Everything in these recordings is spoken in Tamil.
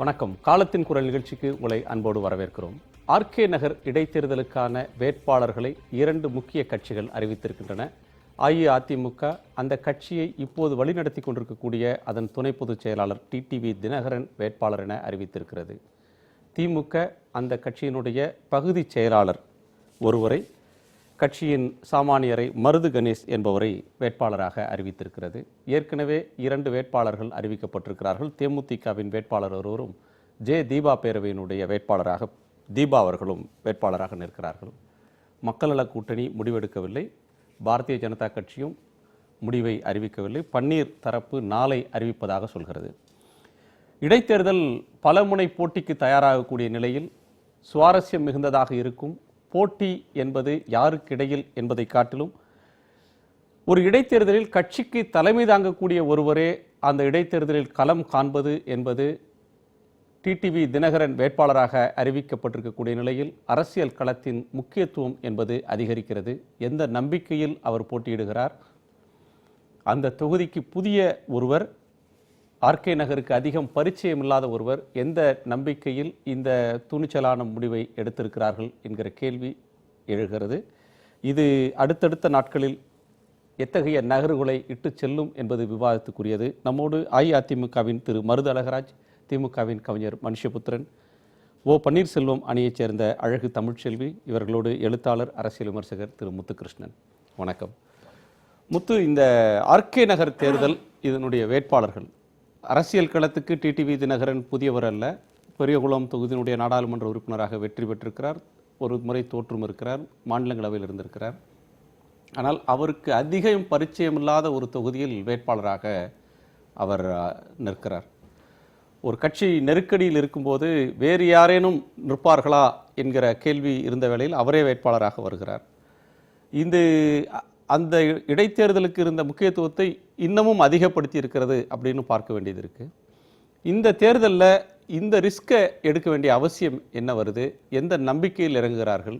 வணக்கம். காலத்தின் குரல் நிகழ்ச்சிக்கு உங்களை அன்போடு வரவேற்கிறோம். ஆர்கே நகர் இடைத்தேர்தலுக்கான வேட்பாளர்களை 2 முக்கிய கட்சிகள் அறிவித்திருக்கின்றன. அஇஅதிமுக அந்த கட்சியை இப்போது வழிநடத்தி கொண்டிருக்கக்கூடிய அதன் துணை பொதுச் செயலாளர் டிடிவி தினகரன் வேட்பாளர் என அறிவித்திருக்கிறது. திமுக அந்த கட்சியினுடைய பகுதி செயலாளர் ஒருவரை, கட்சியின் சாமானியரை மருது கணேஷ் என்பவரை வேட்பாளராக அறிவித்திருக்கிறது. ஏற்கனவே 2 வேட்பாளர்கள் அறிவிக்கப்பட்டிருக்கிறார்கள். தேமுதிகவின் வேட்பாளர் ஒருவரும் தீபா பேரவையினுடைய வேட்பாளராக தீபா அவர்களும் வேட்பாளராக நிற்கிறார்கள். மக்கள் நல கூட்டணி முடிவெடுக்கவில்லை. பாரதிய ஜனதா கட்சியும் முடிவை அறிவிக்கவில்லை. பன்னீர் தரப்பு நாளை அறிவிப்பதாக சொல்கிறது. இடைத்தேர்தல் பலமுனை போட்டிக்கு தயாராகக்கூடிய நிலையில் சுவாரஸ்யம் மிகுந்ததாக இருக்கும். போட்டி என்பது யாருக்கிடையில் என்பதை காட்டிலும் ஒரு இடைத்தேர்தலில் கட்சிக்கு தலைமை தாங்கக்கூடிய ஒருவரே அந்த இடைத்தேர்தலில் களம் காண்பது என்பது டிடிவி தினகரன் வேட்பாளராக அறிவிக்கப்பட்டிருக்கக்கூடிய நிலையில் அரசியல் களத்தின் முக்கியத்துவம் என்பது அதிகரிக்கிறது. எந்த நம்பிக்கையில் அவர் போட்டியிடுகிறார், அந்த தொகுதிக்கு புதிய ஒருவர், ஆர்கே நகருக்கு அதிகம் பரிச்சயம் இல்லாத ஒருவர் எந்த நம்பிக்கையில் இந்த துணிச்சலான முடிவை எடுத்திருக்கிறார்கள் என்கிற கேள்வி எழுகிறது. இது அடுத்தடுத்த நாட்களில் எத்தகைய நகர்வுகளை இட்டு செல்லும் என்பது விவாதத்துக்குரியது. நம்மோடு அஇஅதிமுகவின் திரு மருது அழகராஜ், திமுகவின் கவிஞர் மனுஷபுத்திரன், பன்னீர்செல்வம் அணியைச் சேர்ந்த அழகு தமிழ்ச்செல்வி, இவர்களோடு எழுத்தாளர் அரசியல் விமர்சகர் திரு முத்துகிருஷ்ணன். வணக்கம். முத்து, இந்த ஆர்கே நகர் தேர்தல் இதனுடைய வேட்பாளர்கள் அரசியல் களத்துக்கு டிடிவி தினகரன் புதியவர் அல்ல. பெரியகுளம் தொகுதியினுடைய நாடாளுமன்ற உறுப்பினராக வெற்றி பெற்றிருக்கிறார். ஒரு முறை தோற்றும் இருக்கிறார். மாநிலங்களவையில் இருந்திருக்கிறார். ஆனால் அவருக்கு அதிகம் பரிச்சயம் இல்லாத ஒரு தொகுதியில் வேட்பாளராக அவர் நிற்கிறார். ஒரு கட்சி நெருக்கடியில் இருக்கும்போது வேறு யாரேனும் நிற்பார்களா என்கிற கேள்வி இருந்த வேளையில் அவரே வேட்பாளராக வருகிறார். இந்த அந்த இடைத்தேர்தலுக்கு இருந்த முக்கியத்துவத்தை இன்னமும் அதிகப்படுத்தி இருக்கிறது அப்படின்னு பார்க்க வேண்டியது இருக்குது. இந்த தேர்தலில் இந்த ரிஸ்கை எடுக்க வேண்டிய அவசியம் என்ன வருது? எந்த நம்பிக்கையில் இறங்குகிறார்கள்?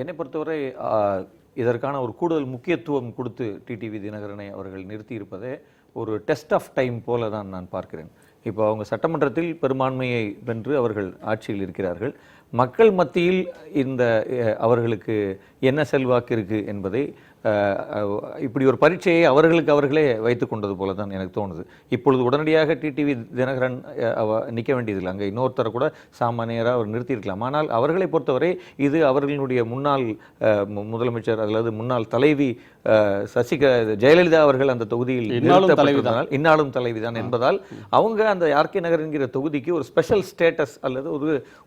என்னை பொறுத்தவரை இதற்கான ஒரு கூடுதல் முக்கியத்துவம் கொடுத்து டிடிவி தினகரனை அவர்கள் நிறுத்தியிருப்பதே ஒரு டெஸ்ட் ஆஃப் டைம் போல தான் நான் பார்க்கிறேன். இப்போ அவங்க சட்டமன்றத்தில் பெரும்பான்மையை வென்று அவர்கள் ஆட்சியில் இருக்கிறார்கள். மக்கள் மத்தியில் இந்த அவர்களுக்கு என்ன செல்வாக்கு இருக்குது என்பதை இப்படி ஒரு பரீட்சையை அவர்களே வைத்து கொண்டது போல தான் எனக்கு தோணுது. இப்பொழுது உடனடியாக டிடிவி தினகரன் நிற்க வேண்டியதில்லை. அங்கே இன்னொருத்தரை கூட சாமானியராக அவர் நிறுத்தியிருக்கலாம். ஆனால் அவர்களை பொறுத்தவரை இது அவர்களுடைய முன்னாள் முதலமைச்சர் அல்லது முன்னாள் தலைவி ஜெயலலிதா அவர்கள் அந்த தொகுதியில் இன்னாலும் தலைவிதான் என்பதால் அவங்க அந்த ஆர்கே நகர் என்கிற தொகுதிக்கு ஒரு ஸ்பெஷல் ஸ்டேட்டஸ் அல்லது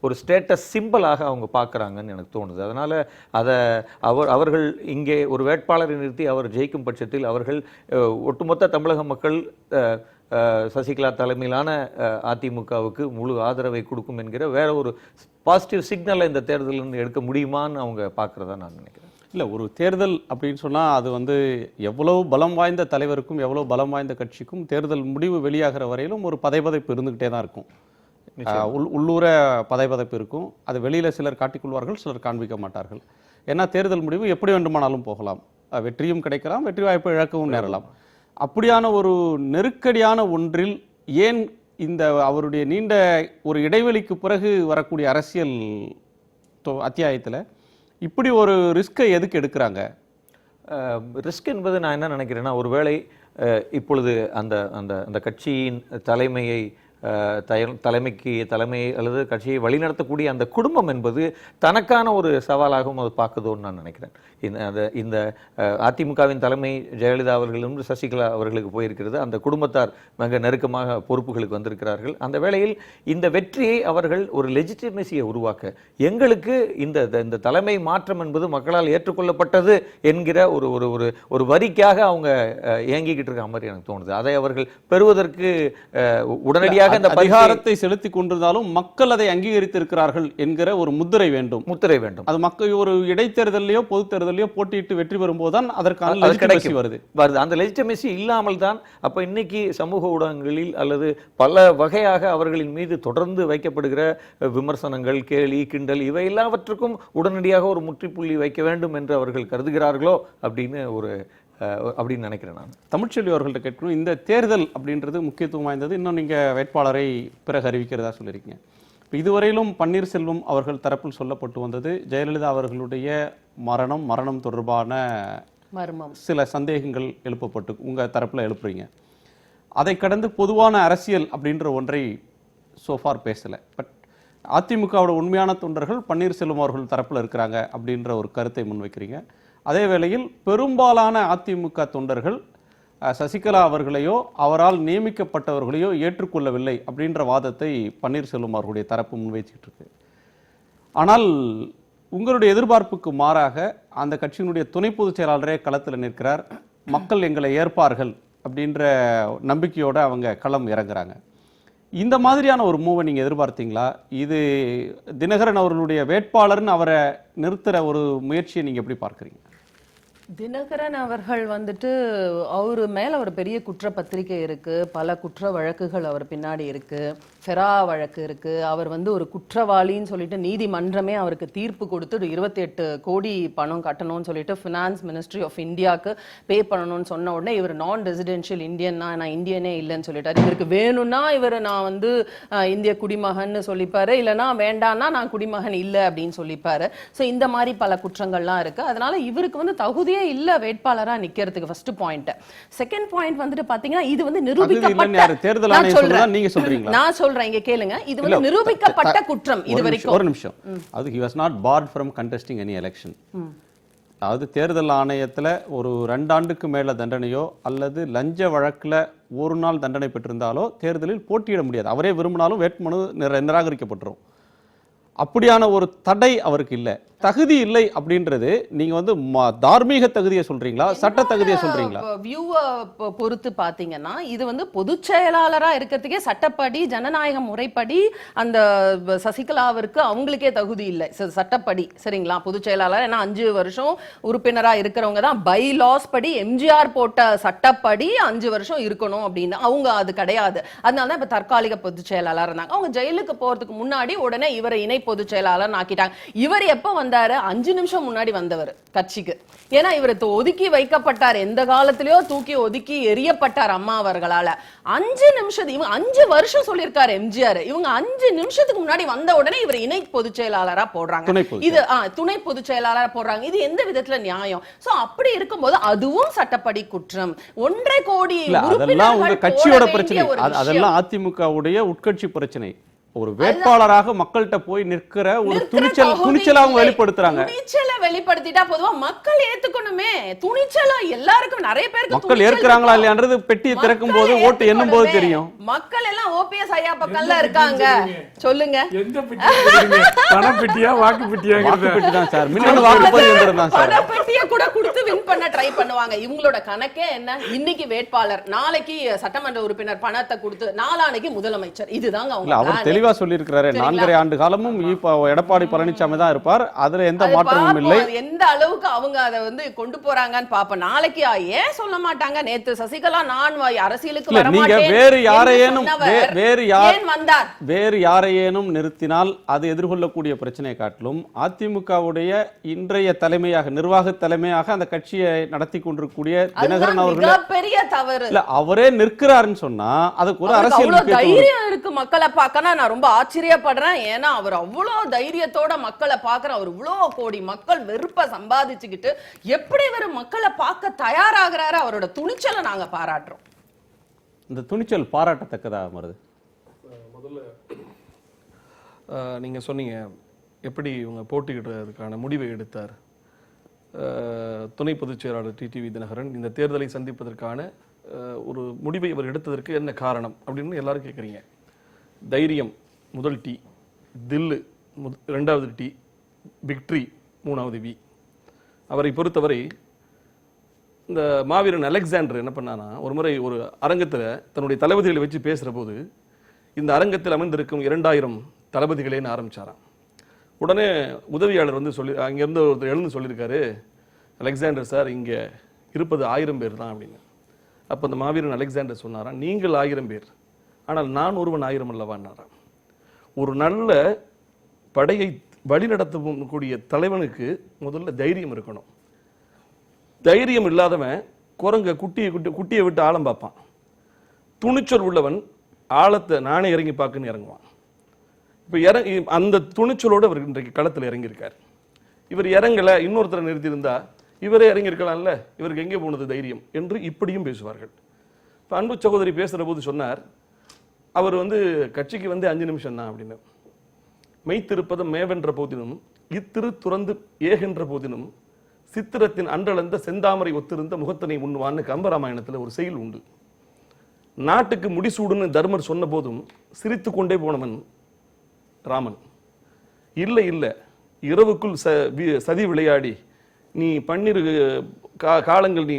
ஒரு ஸ்டேட்டஸ் சிம்பிளாக அவங்க பார்க்குறாங்கன்னு எனக்கு தோணுது. அதனால் அதை அவர்கள் இங்கே ஒரு வேட்பாளரை நிறுத்தி அவர் ஜெயிக்கும் பட்சத்தில் அவர்கள் ஒட்டுமொத்த தமிழக மக்கள் சசிகலா தலைமையிலான அதிமுகவுக்கு முழு ஆதரவை கொடுக்கும் என்கிற வேற ஒரு பாசிட்டிவ் சிக்னலை இந்த தேர்தலில் எடுக்க முடியுமான்னு அவங்க பார்க்குறதா நான் நினைக்கிறேன். இல்லை, ஒரு தேர்தல் அப்படின்னு சொன்னால் அது எவ்வளோ பலம் வாய்ந்த தலைவருக்கும் எவ்வளோ பலம் வாய்ந்த கட்சிக்கும் தேர்தல் முடிவு வெளியாகிற வரையிலும் ஒரு பதைபதைப்பு இருந்துக்கிட்டே தான் இருக்கும். உள்ளூர பதைபதைப்பு இருக்கும். அது வெளியில் சிலர் காட்டிக்கொள்வார்கள், சிலர் காண்பிக்க மாட்டார்கள். ஏன்னா தேர்தல் முடிவு எப்படி வேண்டுமானாலும் போகலாம். வெற்றியும் கிடைக்கலாம், வெற்றி வாய்ப்பு இழக்கவும் நேரலாம். அப்படியான ஒரு நெருக்கடியான ஒன்றில் ஏன் இந்த அவருடைய நீண்ட ஒரு இடைவெளிக்கு பிறகு வரக்கூடிய அரசியல் அத்தியாயத்தில் இப்படி ஒரு ரிஸ்கை எதுக்கு எடுக்கிறாங்க? ரிஸ்க் என்பது நான் என்ன நினைக்கிறேன்னா, ஒருவேளை இப்பொழுது அந்த அந்த அந்த கட்சியின் தலைமை அல்லது கட்சியை வழிநடத்தக்கூடிய அந்த குடும்பம் என்பது தனக்கான ஒரு சவாலாகவும் அது பார்க்குதோன்னு நான் நினைக்கிறேன். இந்த அதிமுகவின் தலைமை ஜெயலலிதா அவர்களும் சசிகலா அவர்களுக்கு போயிருக்கிறது. அந்த குடும்பத்தார் மிக நெருக்கமாக பொறுப்புகளுக்கு வந்திருக்கிறார்கள். அந்த வேளையில் இந்த வெற்றியை அவர்கள் ஒரு லெஜிட்டிமசியை உருவாக்க, எங்களுக்கு இந்த தலைமை மாற்றம் என்பது மக்களால் ஏற்றுக்கொள்ளப்பட்டது என்கிற ஒரு வரிக்காக அவங்க இயங்கிக்கிட்டு இருக்க மாதிரி எனக்கு தோணுது. அதை அவர்கள் பெறுவதற்கு உடனடியாக அதிகாரத்தை செலுத்தி கொண்டிருந்தாலும் மக்கள் அதை அங்கீகரித்திருக்கிறார்கள் என்கிற ஒரு முத்திரை வேண்டும். அது மக்கள் ஒரு இடைத்தேர்தலையோ பொது தேர்தலையோ போட்டியிட்டு வெற்றி பெறும்போதுதான் அதற்கான லெஜிட்டிமசி வருது. அந்த லெஜிட்டிமசி இல்லாமல் தான் அப்ப இன்னைக்கு சமூக ஊடகங்களில் அல்லது பல வகையாக அவர்களின் மீது தொடர்ந்து வைக்கப்படுகிற விமர்சனங்கள், கேலி, கிண்டல் இவை எல்லாவற்றுக்கும் உடனடியாக ஒரு முற்றுப்புள்ளி வைக்க வேண்டும் என்று அவர்கள் கருதுகிறார்களோ அப்படின்னு ஒரு அப்படின்னு நினைக்கிறேன் நான். தமிழ்ச்செல்வி அவர்கள்ட்ட கேட்கணும், இந்த தேர்தல் அப்படின்றது முக்கியத்துவம் வாய்ந்தது, இன்னும் நீங்கள் வேட்பாளரை பிறகு அறிவிக்கிறதா சொல்லியிருக்கீங்க. இப்போ இதுவரையிலும் பன்னீர்செல்வம் அவர்கள் தரப்பில் சொல்லப்பட்டு வந்தது ஜெயலலிதா அவர்களுடைய மரணம் தொடர்பான மர்மம், சில சந்தேகங்கள் எழுப்பப்பட்டு உங்கள் தரப்பில் எழுப்புறீங்க. அதை கடந்து பொதுவான அரசியல் அப்படின்ற ஒன்றை சோஃபார் பேசலை. பட் அதிமுகவோட உண்மையான தொண்டர்கள் பன்னீர்செல்வம் அவர்கள் தரப்பில் இருக்கிறாங்க அப்படின்ற ஒரு கருத்தை முன்வைக்கிறீங்க. அதே வேளையில் பெரும்பாலான அதிமுக தொண்டர்கள் சசிகலா அவர்களையோ அவரால் நியமிக்கப்பட்டவர்களையோ ஏற்றுக்கொள்ளவில்லை அப்படின்ற வாதத்தை பன்னீர்செல்வம் அவர்களுடைய தரப்பு முன்வைச்சிட்டு இருக்கு. ஆனால் உங்களுடைய எதிர்பார்ப்புக்கு மாறாக அந்த கட்சியினுடைய துணை பொதுச் செயலாளரே களத்தில் நிற்கிறார். மக்கள் எங்களை ஏற்பார்கள் அப்படின்ற நம்பிக்கையோடு அவங்க களம் இறங்குறாங்க. இந்த மாதிரியான ஒரு மூவை நீங்கள் எதிர்பார்த்தீங்களா? இது தினகரன் அவர்களுடைய வேட்பாளர்னு அவரை நிறுத்துகிற ஒரு முயற்சியை நீங்கள் எப்படி பார்க்குறீங்க? தினகரன் அவர்கள் வந்துட்டு அவரு மேல ஒரு பெரிய குற்றப்பத்திரிகை இருக்கு, பல குற்ற வழக்குகள் அவர் பின்னாடி இருக்கு, ஃபெரா வழக்கு இருக்கு. அவர் வந்து ஒரு குற்றவாளின்னு சொல்லிட்டு நீதிமன்றமே அவருக்கு தீர்ப்பு கொடுத்து 28 கோடி பணம் கட்டணும்னு சொல்லிட்டு ஃபினான்ஸ் மினிஸ்ட்ரி ஆஃப் இந்தியாவுக்கு பே பண்ணணும்னு சொன்ன உடனே இவர் நான் ரெசிடென்ஷியல் இந்தியன்னா நான் இந்தியனே இல்லைன்னு சொல்லிட்டாரு. இவருக்கு வேணும்னா இவர் நான் வந்து இந்திய குடிமகன் சொல்லிப்பாரு, இல்லைன்னா வேண்டாம்னா நான் குடிமகன் இல்லை அப்படின்னு சொல்லிப்பாரு. ஸோ இந்த மாதிரி பல குற்றங்கள்லாம் இருக்கு. அதனால இவருக்கு வந்து தகுதியே இல்ல வேட்பாளரா நிக்கிறதுக்கு. First point. செகண்ட் பாயிண்ட் வந்துட்டு பாத்தீங்கன்னா இது வந்து நிரூபிக்கப்பட்ட தேர்தல் ஆணையம் சொல்றதா நீங்க சொல்றீங்களா? நான் சொல்றேன், இங்க கேளுங்க. இது வந்து நிரூபிக்கப்பட்ட குற்றம் இது வரைக்கும். ஒரு நிமிஷம். அது he was not barred from contesting any election. அதாவது தேர்தல் ஆணையத்துல ஒரு 2 ஆண்டுக்கு மேல தண்டனையோ அல்லது லஞ்ச வழக்குல ஒரு நாள் தண்டனை பெற்றிருந்தாலோ தேர்தலில் போட்டியிட முடியாது. அவரே விரும்பினாலும் வேட்புமனு நிராகரிக்கப்பட்டுரும். அப்படியான ஒரு தடை அவருக்கு இல்லை. தகுதி இல்லை அப்படின்றது நீங்க வந்து தார்மீக தகுதியை சொல்றீங்களா, சட்ட தகுதியை சொல்றீங்களா? வியூவை பொறுத்து பாத்தீங்கன்னா இது வந்து பொதுச் செயலாளரா இருக்கிறதுக்கே சட்டப்படி ஜனநாயக முறைப்படி அந்த சசிகலாவிற்கு அவங்களுக்கே தகுதி இல்லை சட்டப்படி. சரிங்களா? பொதுச் செயலாளர் ஏன்னா 5 வருஷம் உறுப்பினரா இருக்கிறவங்க தான் பை லாஸ் படி எம்ஜிஆர் போட்ட சட்டப்படி 5 வருஷம் இருக்கணும் அப்படின்னு. அவங்க அது கிடையாது. அதனால தான் இப்ப தற்காலிக பொதுச் செயலாளர் இருந்தாங்க. அவங்க ஜெயிலுக்கு போறதுக்கு முன்னாடி உடனே இவரை இணை பொதுச் செயலாளர் ஆக்கிட்டாங்க. இவர் எப்ப 5 நிமிஷம் முன்னாடி வந்தவர் கட்சிக்கு. ஏன்னா இவர் ஒதுக்கி வைக்கப்பட்டார், எந்த காலத்திலயோ தூக்கி ஒதுக்கி எரியப்பட்டார் அம்மா அவர்களால. 5 நிமிஷம் இவங்க 5 வருஷம் சொல்லியிருக்காரு எம்ஜிஆர். இவங்க 5 நிமிஷத்துக்கு முன்னாடி வந்த உடனே இவர் இணை பொதுச் செயலாளரா போடுறாங்க. இது துணை பொதுச் செயலாளரா போடுறாங்க. இது எந்த விதத்துல நியாயம்? சோ அப்படி இருக்கும்போது அதுவும் சட்டப்படி குற்றம். 1.5 கோடி அதெல்லாம் உங்க கட்சியோட பிரச்சனை, அதெல்லாம் அதிமுகவுடைய உட்கட்சி பிரச்சனை. ஒரு வேட்பாளராக மக்கள்கிட்ட போய் நிற்கிற ஒரு துணிச்சலை அவங்க வெளிப்படுத்துறாங்க. துணிச்சலை வெளிப்படுத்திட்டா பொதுவா மக்கள் ஏத்துக்கணுமே. துணிச்சலா எல்லாருக்கும் நிறைய பேருக்கு மக்கள் ஏற்கறாங்களா இல்லையான்றது பெட்டியை திறக்கும் போது ஓட்டு எண்ணும் போது தெரியும். மக்கள் எல்லாம் ஓபிஎஸ் ஐயா பக்கம்ல இருக்காங்க. சொல்லுங்க, எந்த பெட்டி? பண பெட்டியா வாக்கு பெட்டியாங்கிறது? பெட்டி தான் சார், மின்னணு வாக்குப்பதிவு இயந்திரம் தான் சார். பண பெட்டியை கூட கொடுத்து வின் பண்ண ட்ரை பண்ணுவாங்க. இவங்களோட கணக்கே என்ன? இன்னைக்கு வேட்பாளர், நாளைக்கு சட்டமன்ற உறுப்பினர் பணத்தை கொடுத்து நாளானைக்கு முதலமைச்சர். இதுதாங்க அவங்க சொல்லியிருக்கிறாரு. 4.5 ஆண்டு காலமும் எடப்பாடி பழனிசாமி தான் இருப்பார், அதுல எந்த மாற்றமும் இல்லை. எந்த அளவுக்கு அவங்க அதை வந்து கொண்டு போறாங்கன்னு பாப்ப. நாளைக்கு ஏன் சொல்ல மாட்டாங்க? நேத்து சசிகலா நான் அரசியலுக்கு வர மாட்டேன், வேறு யாரையேனும் நிறுத்தினால் அது எதிர்கொள்ளக்கூடிய பிரச்சனையை காட்டிலும் அதிமுகவுடைய இன்றைய தலைமையாக நிர்வாக தலைமையாக அந்த கட்சியை நடத்தி கொண்டிருக்கக்கூடிய தினகரன் அவர்கள் பெரிய தவறு. அவரே நிற்கிறாருன்னு சொன்னா அதுக்கு ஒரு அரசியல் தைரியம் இருக்கு மக்களை பார்க்க. நான் ரொம்ப ஆச்சரியப்படுறேன். ஏன்னா அவர் அவ்வளவு தைரியத்தோட மக்களை பார்க்கிற, அவர் இவ்வளவு கோடி மக்கள் வெறுப்ப சம்பாதிச்சுக்கிட்டு எப்படி இவர் மக்களை பார்க்க தயாராகிறாரு, அவரோட துணிச்சலை நாங்க பாராட்டுறோம். இந்த துணிச்சல் பாராட்டத்தக்கதா மருது? முதல்ல நீங்க சொன்னீங்க எப்படி இவங்க போட்டியிடுறதுக்கான முடிவை எடுத்தார் துணை பொதுச் செயலாளர் டிடிவி தினகரன். இந்த தேர்தலை சந்திப்பதற்கான ஒரு முடிவை அவர் எடுத்ததற்கு என்ன காரணம் அப்படின்னு எல்லாரும் கேட்குறீங்க. தைரியம் முதல் டி, தில்லு 2வது டி, விக்ட்ரி 3வது வி. அவரை பொறுத்தவரை இந்த மாவீரன் அலெக்சாண்டர் என்ன பண்ணானா, ஒரு முறை ஒரு அரங்கத்தில் தன்னுடைய தளபதிகளை வச்சு பேசுகிற போது இந்த அரங்கத்தில் அமர்ந்திருக்கும் 2000 தளபதிகளேன்னு ஆரம்பிச்சாராம். உடனே உதவியாளர் வந்து அங்கேருந்து ஒருத்தர் எழுந்து சொல்லியிருக்காரு, அலெக்சாண்டர் சார் இங்கே இருப்பது 1000 பேர் தான் அப்படின்னு. அப்போ அந்த மாவீரன் அலெக்சாண்டர் சொன்னாராம், நீங்கள் 1000 பேர், ஆனால் நான் ஒருவன் 1000 அல்லவான்னாராம். ஒரு நல்ல படையை வழிநடத்தக்கூடிய தலைவனுக்கு முதல்ல தைரியம் இருக்கணும். தைரியம் இல்லாதவன் குரங்க குட்டியை விட்டு ஆழம் பார்ப்பான். துணிச்சல் உள்ளவன் ஆழத்தை நானே இறங்கி பார்க்குன்னு இறங்குவான். இப்போ அந்த துணிச்சலோடு அவர் இன்றைக்கு களத்தில் இறங்கியிருக்கார். இவர் இறங்கலை, இன்னொருத்தரை நிறுத்தியிருந்தா இவரே இறங்கியிருக்கலாம்ல, இவருக்கு எங்கே போனது தைரியம் என்று இப்படியும் பேசுவார்கள். இப்போ அன்பு சகோதரி பேசுகிற போது சொன்னார், அவர் கட்சிக்கு 5 நிமிஷம் தான் அப்படின்னு. மெய்த்திருப்பதும் மேவென்ற போதினும் இத்திரு துறந்து ஏகின்ற போதினும் சித்திரத்தின் அன்றளந்த செந்தாமரை ஒத்திருந்த முகத்தனை முன்வான்னு கம்பராமாயணத்தில் ஒரு செயல் உண்டு. நாட்டுக்கு முடிசூடுன்னு தர்மர் சொன்ன போதும் சிரித்து கொண்டே போனவன் ராமன். இல்லை இல்லை, இரவுக்குள் சதி விளையாடி நீ 12 காலங்கள் நீ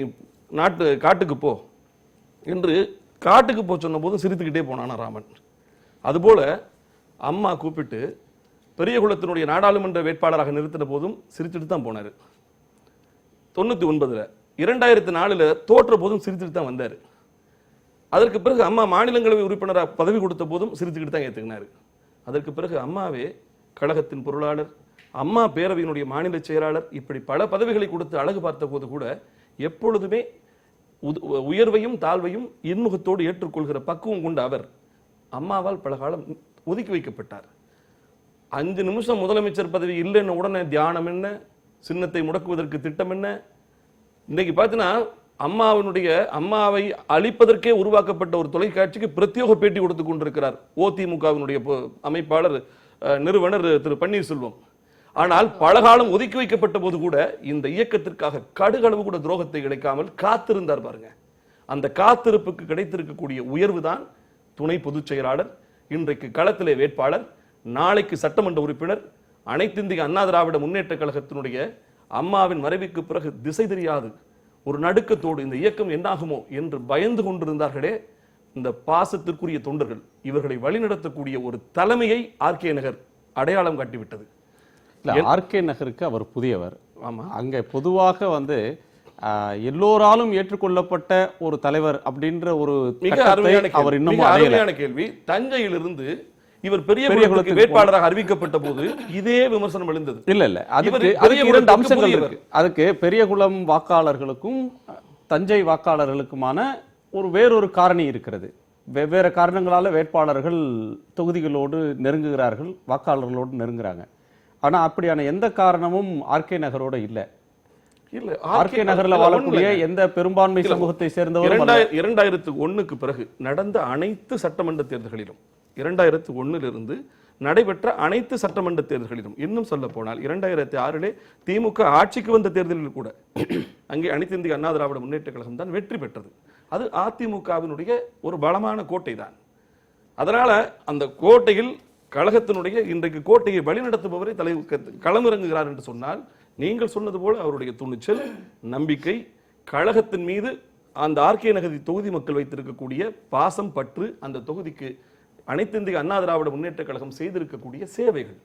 காட்டுக்கு போ என்று காட்டுக்கு போ சொன்ன போதும் சிரித்துக்கிட்டே போனானா ராமன். அதுபோல அம்மா கூப்பிட்டு பெரிய குலத்தினுடைய நாடாளுமன்ற வேட்பாளராக நிறுத்தின போதும் சிரிச்சுட்டு தான் போனார். 99 2004 தோற்ற போதும் சிரிச்சுட்டு தான் வந்தார். அதற்கு பிறகு அம்மா மாநிலங்களவை உறுப்பினராக பதவி கொடுத்த போதும் சிரிச்சுக்கிட்டு தான் ஏற்றுக்கினார். அதற்கு பிறகு அம்மாவே கழகத்தின் பொருளாளர், அம்மா பேரவையினுடைய மாநில செயலாளர், இப்படி பல பதவிகளை கொடுத்து அழகு பார்த்த போது கூட எப்பொழுதுமே உயர்வையும் தாழ்வையும் இன்முகத்தோடு ஏற்றுக்கொள்கிற பக்குவம் கொண்ட அவர் அம்மாவால் பல காலம் ஒதுக்கி வைக்கப்பட்டார். 5 நிமிஷம் முதலமைச்சர் பதவி இல்லைன்னு உடனே தியானம் என்ன, சின்னத்தை முடக்குவதற்கு திட்டம் என்ன. இன்னைக்கு பார்த்தீங்கன்னா அம்மாவை அழிப்பதற்கே உருவாக்கப்பட்ட ஒரு தொலைக்காட்சிக்கு பிரத்யேக பேட்டி கொடுத்து கொண்டிருக்கிறார் அதிமுகவினுடைய அமைப்பாளர் நிறுவனர் திரு பன்னீர்செல்வம். ஆனால் பலகாலம் ஒதுக்கி வைக்கப்பட்ட போது கூட இந்த இயக்கத்திற்காக கடுகளவு கூட துரோகத்தை கிடைக்காமல் காத்திருந்தார் பாருங்க. அந்த காத்திருப்புக்கு கிடைத்திருக்கக்கூடிய உயர்வு தான் துணை பொதுச் செயலாளர், இன்றைக்கு களத்திலே வேட்பாளர், நாளைக்கு சட்டமன்ற உறுப்பினர், அனைத்திந்திய அண்ணா திராவிட முன்னேற்ற கழகத்தினுடைய அம்மாவின் மறைவுக்கு பிறகு திசை தெரியாது ஒரு நடுக்கத்தோடு இந்த இயக்கம் என்னாகுமோ என்று பயந்து கொண்டிருந்தார்களே இந்த பாசத்திற்குரிய தொண்டர்கள். இவர்களை வழிநடத்தக்கூடிய ஒரு தலைமையை ஆர்கே நகர் அடையாளம் காட்டிவிட்டது. ஆர்கே நகருக்கு அவர் புதியவர். ஆமா, அங்க பொதுவாக எல்லோராலும் ஏற்றுக்கொள்ளப்பட்ட ஒரு தலைவர் அப்படின்ற ஒரு மிக அருமையான கேள்வி. தஞ்சையிலிருந்து இவர் பெரிய குலத்துக்கு வேட்பாளராக அறிவிக்கப்பட்ட போது இதே விமர்சனம் எழுந்தது. இல்ல அதுக்கு 2 அம்சங்கள் இருக்கு. அதுக்கு பெரியகுளம் வாக்காளர்களுக்கும் தஞ்சை வாக்காளர்களுக்குமான வேறொரு காரணி இருக்கிறது. வெவ்வேறு காரணங்களால வேட்பாளர்கள் தொகுதிகளோடு நெருங்குகிறார்கள், வாக்காளர்களோடு நெருங்குறாங்க. ஆனா அப்படியான எந்த காரணமும் ஆர்கே நகரோட இல்ல. ஆர்கே நகர்ல வாழக்கூடிய எந்த பெரும்பான்மை சமூகத்தை சேர்ந்தவர் 2001க்கு பிறகு நடந்த அனைத்து சட்டமன்ற தேர்தல்களிலும் 2001 நடைபெற்ற அனைத்து சட்டமன்ற தேர்தல்களிலும், இன்னும் சொல்ல போனால் 2006 திமுக ஆட்சிக்கு வந்த தேர்தலில் கூட அங்கே அனைத்து இந்திய அண்ணா திராவிட முன்னேற்ற கழகம் தான் வெற்றி பெற்றது. அது அதிமுகவினுடைய ஒரு பலமான கோட்டை தான். அதனால அந்த கோட்டையில் கழகத்தினுடைய இன்றைக்கு கோட்டையை வழிநடத்துபவரை களமிறங்குகிறார் என்று சொன்னால், நீங்கள் சொன்னது போல அவருடைய துணிச்சல், நம்பிக்கை, கழகத்தின் மீது அந்த ஆர்கே நகர் தொகுதி மக்கள் வைத்திருக்கக்கூடிய பாசம், பற்று, அந்த தொகுதிக்கு அனைத்து இந்திய அண்ணா திராவிட முன்னேற்ற கழகம் செய்திருக்கக்கூடிய சேவைகள்.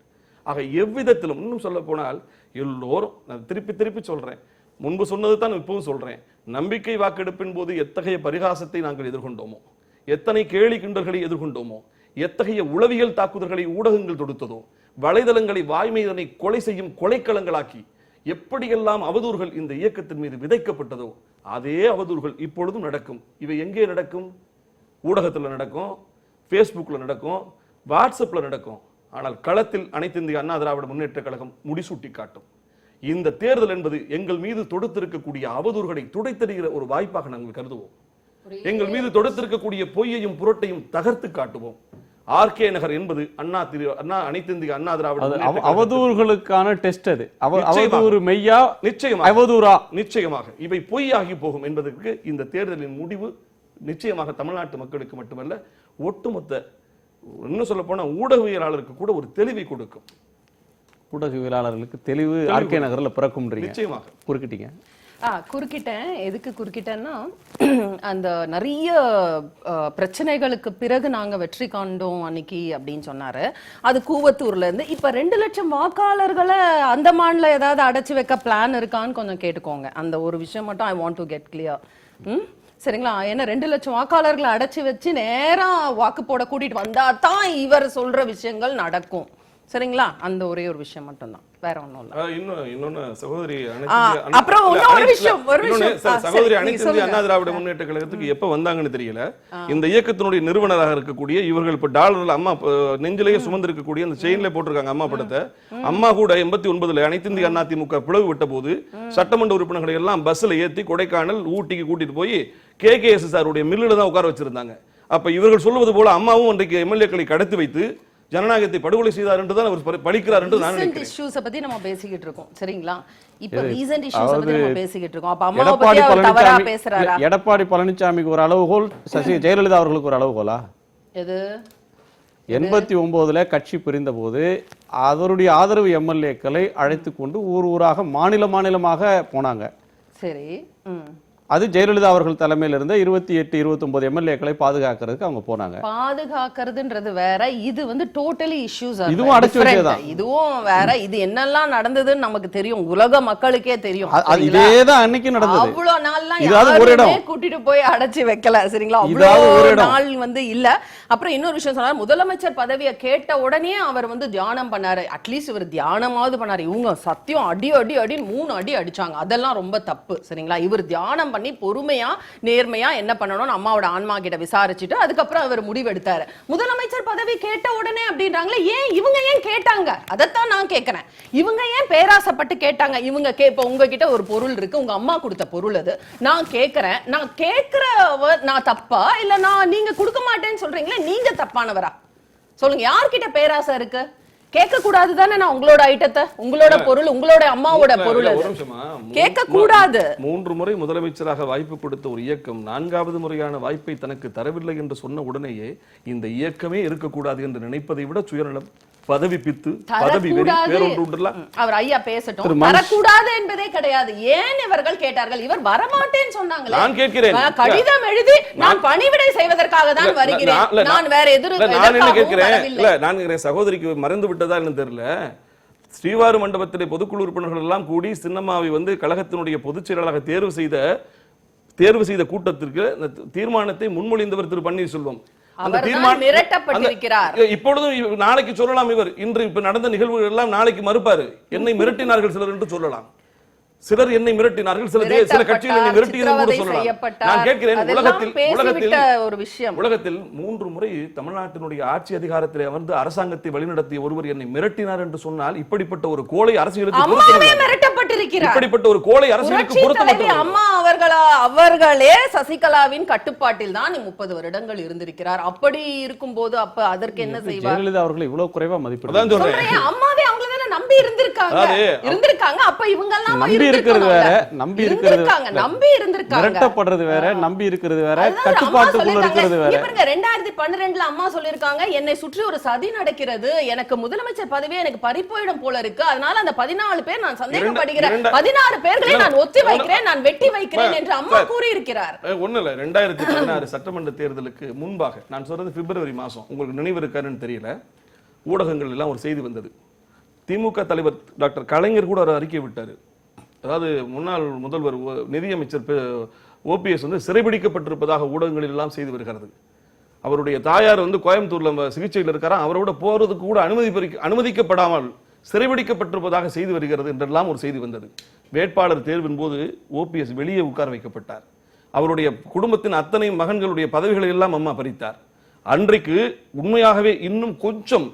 ஆக எவ்விதத்திலும், இன்னும் சொல்ல போனால் எல்லோரும், நான் திருப்பி சொல்றேன், முன்பு சொன்னது தான் இப்பவும் சொல்றேன், நம்பிக்கை வாக்கெடுப்பின் போது எத்தகைய பரிகாசத்தை நாங்கள் எதிர்கொண்டோமோ, எத்தனை கேலி கிண்டல்களை எதிர்கொண்டோமோ, எத்தகைய உளவியல் தாக்குதல்களை ஊடகங்கள் தொடுத்ததோ, வலைதளங்களை வாய்மைதனை கொலை செய்யும் கொலைக்களங்களாக்கி எப்படியெல்லாம் அவதூறுகள் இந்த இயக்கத்தின் மீது விதைக்கப்பட்டதோ அதே அவதூறுகள் இப்பொழுதும் நடக்கும். இவை எங்கே நடக்கும்? ஊடகத்தில் நடக்கும், ஃபேஸ்புக்கில் நடக்கும், வாட்ஸ்அப்பில் நடக்கும். ஆனால் களத்தில் அனைத்து இந்திய அண்ணா திராவிட முன்னேற்ற கழகம் முடிசூட்டி காட்டும். இந்த தேர்தல் என்பது எங்கள் மீது தொடுத்திருக்கக்கூடிய அவதூறுகளை துடைத்தெறிகிற ஒரு வாய்ப்பாக நாங்கள் கருதுவோம். எங்கள் மீது தொடுத்திருக்கக்கூடிய பொய்யையும் புரட்டையும் தகர்த்து காட்டுவோம். ஆர்கே நகர் என்பது அனைத்து இந்திய அண்ணா திராவிட அவதூறுகளுக்கான டெஸ்ட். அது அவதூறு மெய்யா, நிச்சயமாக அவதூறா, நிச்சயமாக இவை பொய்யாகி போகும் என்பதற்கு இந்த தேர்தலின் முடிவு நிச்சயமாக தமிழ்நாட்டு மக்களுக்கு மட்டுமல்ல, ஒட்டுமொத்த, இன்னும் சொல்ல போனா ஊடகவியலாளருக்கு கூட ஒரு தெளிவை கொடுக்கும். ஊடகவியலாளர்களுக்கு தெளிவு ஆர்கே நகர்ல பிறக்கும். நிச்சயமாக குறுக்கிட்டீங்க. குறுக்கிட்டேன். எதுக்கு குறுக்கிட்டேன்னா, அந்த நிறைய பிரச்சனைகளுக்கு பிறகு நாங்க வெற்றி காண்டோம் அன்னைக்கு அப்படின்னு சொன்னாரு. அது கூவத்தூர்ல இருந்து. இப்ப 2 லட்சம் வாக்காளர்களை அந்தமான்ல ஏதாவது அடைச்சு வைக்க பிளான் இருக்கான்னு கொஞ்சம் கேட்டுக்கோங்க. அந்த ஒரு விஷயம் மட்டும் I want to get clear. சரிங்களா? ஏன்னா 2 லட்சம் வாக்காளர்களை அடைச்சு வச்சு நேரா வாக்கு போட கூட்டிட்டு வந்தா தான் இவர் சொல்ற விஷயங்கள் நடக்கும். சரிங்களா? அந்த ஒரே ஒரு விஷயம் மட்டும்தான், வேற ஒண்ணும் இல்ல. இன்னொன்னு சகோதரி அப்புறம் ஒரு விஷயம் சகோதரி அனைத்து இந்திய அண்ணா திராவிட முன்னேற்ற கழகத்துக்கு எப்ப வந்தாங்கன்னு தெரியல. இந்த இயக்கத்தினுடைய நிறுவனராக இருக்கக்கூடிய இவர்கள் இப்ப டாலர்ல அம்மா நெஞ்சிலேயே சுமந்திருக்கக்கூடிய அந்த செயின்ல போட்டிருக்காங்க அம்மா படத்தை. அம்மா கூட 89 அனைத்து இந்திய அதிமுக பிளவு விட்ட போது சட்டமன்ற உறுப்பினர்களை எல்லாம் பஸ்ல ஏத்தி கொடைக்கானல் ஊட்டிக்கு கூட்டிட்டு போய் KKSSR உடைய மில்லுல தான் உட்கார வச்சிருந்தாங்க. அப்ப இவர்கள் சொல்வது போல அம்மாவும் இன்றைக்கு எம்எல்ஏக்களை கடத்தி வைத்து ஜனநாயகத்தை படுகொலை செய்தார் என்று தான் அவர் பழிக்கிறார் என்று நான் நினைக்கிறேன். இஷ்யூஸ் பத்தி நம்ம பேசிக்கிட்டு இருக்கோம், சரிங்களா? இப்ப ரீசன்ட் இஷ்யூஸ் பத்தி நம்ம பேசிக்கிட்டு இருக்கோம். அப்ப அம்மாவை பத்தி அவர் தவறா பேசுறாரா? எடப்பாடி பழனிசாமிக்கு ஒரு அளவுகோல், ஜெயலலிதா அவர்களுக்கு ஒரு அளவுகோலா? எது? 89 கட்சி பிரிந்த போது அவருடைய ஆதரவு எம்எல்ஏக்களை அழைத்து கொண்டு ஊராக மாநிலமாக போனாங்க. சரி. அது ஜெயலலிதா அவர்கள் தலைமையில் இருந்த 28 29 எம்எல்ஏக்களை பாதுகாக்கிறதுக்கு அவங்க போனாங்க. பாதுகாக்கிறதுன்றது வேற, இது வந்து டோட்டலி இஷ்யூஸ். இதுவும் அடைச்சு வச்சதுதான். இதுவும் வேற. இது என்னெல்லாம் நடந்ததுன்னு நமக்கு தெரியும், உலக மக்களுக்கே தெரியும். இதேதான் அன்னைக்கு நடந்தது. அவ்வளவு நாள்லாம் யாருமே கூட்டிட்டு போய் அடைச்சு வைக்கல, சரிங்களா? அவ்வளவு நாள் வந்து இல்ல. அப்புறம் இன்னொரு விஷயம் சொன்னார், முதலமைச்சர் பதவியை கேட்ட உடனே அவர் வந்து தியானம் பண்ணாரு. அட்லீஸ்ட் இவர் தியானமாவது பண்ணாரு. இவங்க சத்தியம் அடி 3 அடி அடிச்சாங்க. அதெல்லாம் ரொம்ப தப்பு, சரிங்களா? இவர் தியானம் பண்ணி பொறுமையா நேர்மையா என்ன பண்ணணும் அம்மாவோட ஆன்மா கிட்ட விசாரிச்சுட்டு அதுக்கப்புறம் அவர் முடிவெடுத்தாரு. முதலமைச்சர் பதவி கேட்ட உடனே அப்படின்றாங்களே, ஏன் இவங்க ஏன் கேட்டாங்க? அதைத்தான் நான் கேட்கிறேன். இவங்க ஏன் பேராசைப்பட்டு கேட்டாங்க? இவங்க இப்ப உங்ககிட்ட ஒரு பொருள் இருக்கு, உங்க அம்மா கொடுத்த பொருள் அது. நான் கேட்கிறேன், நான் தப்பா இல்ல நீங்க கொடுக்க மாட்டேன்னு சொல்றீங்களே, நீங்க தப்பானவரா? சொல்லுங்க, யார்கிட்ட பேராசை இருக்கு? கேட்க கூடாது தானே? நான் உங்களோட ஐட்டத்தை, உங்களோட பொருள், உங்களோட அம்மாவோட பொருள் கேட்க கூடாது. 3 முறை முதலமைச்சராக வாய்ப்பு கொடுத்த ஒரு இயக்கம் 4வது முறையான வாய்ப்பை தனக்கு தரவில்லை என்று சொன்ன உடனேயே இந்த இயக்கமே இருக்கக்கூடாது என்று நினைப்பதை விட சுயநலம், பதவி பித்து, பதவி வெறி வேறொன்று உண்டுல. அவர் ஐயா பேசட்டும். தரக்கூடாது என்பதே கிடையாது. ஏன் இவர்கள் கேட்டார்கள்? இவர் வரமாட்டேன்னு சொன்னாங்களே. நான் கேட்கிறேன், கடிதம் எழுதி நான் பணிவிடை செய்வதற்காக தான் வருகிறேன், நான் வேற நான் என்ன கேட்கிறேன் இல்ல, நான் சகோதரிக்கு மறந்து விட்டதா என்ன தெரியல. ஸ்ரீவாரு மண்டபத்திலே பொதுக்குழு உறுப்பினர்கள் எல்லாம் கூடி சின்னம்மாவை வந்து கழகத்தினுடைய பொதுச் செயலாளராக தேர்வு செய்த கூட்டத்திற்கு தீர்மானத்தை முன்மொழிந்தவர் திரு பன்னீர்செல்வம். இப்பொழுதும் நாளைக்கு சொல்லலாம், இவர் இன்று இப்ப நடந்த நிகழ்வுகள் எல்லாம் நாளைக்கு மறுப்பாரு. என்னை மிரட்டினார்கள் சிலர் என்று சொல்லலாம். சிலர் என்னை மிரட்டினார்கள், சில கட்சிகள் என்னை மிரட்டியது சொல்லலாம். நான் கேட்கிறேன், உலகத்தில் 3 முறை தமிழ்நாட்டினுடைய ஆட்சி அதிகாரத்தில் அமர்ந்து அரசாங்கத்தை வழிநடத்திய ஒருவர் என்னை மிரட்டினார் என்று சொன்னால் இப்படிப்பட்ட ஒரு கோழை அரசியலுக்கு இப்படிப்பட்ட ஒரு கோழை அரசியலுக்கு பொருத்தமற்றது. அம்மா அவர்களே சசிகலாவின் கட்டுப்பாட்டில் தான் 30 வருடங்கள் இருந்திருக்கிறார். அப்படி இருக்கும் போது அப்ப அதற்கு என்ன செய்வார்? ஜெயலலிதா அவர்கள் இவ்வளவு குறைவா மதிப்பிடுறாங்க. அம்மாவே அவங்கள தான நம்பி இருந்திருக்காங்க. அப்ப இவங்க எல்லாம் நம்பி இருக்கிறது வேற, நம்பி இருந்திருக்காங்க. மிரட்டப்படுறது வேற, நம்பி இருக்கிறது வேற, கட்டுப்பாட்டுக்குள்ள இருக்கிறது வேற. பாருங்க, 2012 அம்மா சொல்லிருக்காங்க, என்னை சுற்றி ஒரு சதி நடக்கிறது, எனக்கு முதலமைச்சர் பதவியே எனக்கு பறிப்போயிடும் போல இருக்கு, அதனால அந்த 14 பேர் நான் சந்தேகப்படுகிறேன், 16 பேர்களை நான் ஒத்தி வைக்கிறேன், நான் வெட்டி வைக்கிறேன் என்று அம்மா கூறியிருக்கிறார். ஒண்ணு இல்ல, 2016 சட்டமன்ற தேர்தலுக்கு முன்பாக, நான் சொல்றது பிப்ரவரி மாசம், உங்களுக்கு நினைவு இருக்காருன்னு தெரியல, ஊடகங்கள் எல்லாம் ஒரு செய்தி வந்தது. திமுக தலைவர் டாக்டர் கலைஞர் கூட ஒரு அறிக்கை விட்டாரு. அதாவது முன்னாள் முதல்வர் நிதியமைச்சர் OPS வந்து சிறைபிடிக்கப்பட்டிருப்பதாக ஊடகங்களில் எல்லாம் செய்து வருகிறது. அவருடைய தாயார் வந்து கோயம்புத்தூர்ல சிகிச்சையில் இருக்கிறார், அவரோட போறதுக்கு கூட அனுமதிக்கப்படாமல் சிறைபிடிக்கப்பட்டிருப்பதாக செய்து வருகிறது என்றெல்லாம் ஒரு செய்தி வந்தது. வேட்பாளர் தேர்வின் போது OPS வெளியே உட்கார வைக்கப்பட்டார். அவருடைய குடும்பத்தின் அத்தனை மகன்களுடைய பதவிகளை எல்லாம் அம்மா பறித்தார். அன்றைக்கு உண்மையாகவே இன்னும் கொஞ்சம்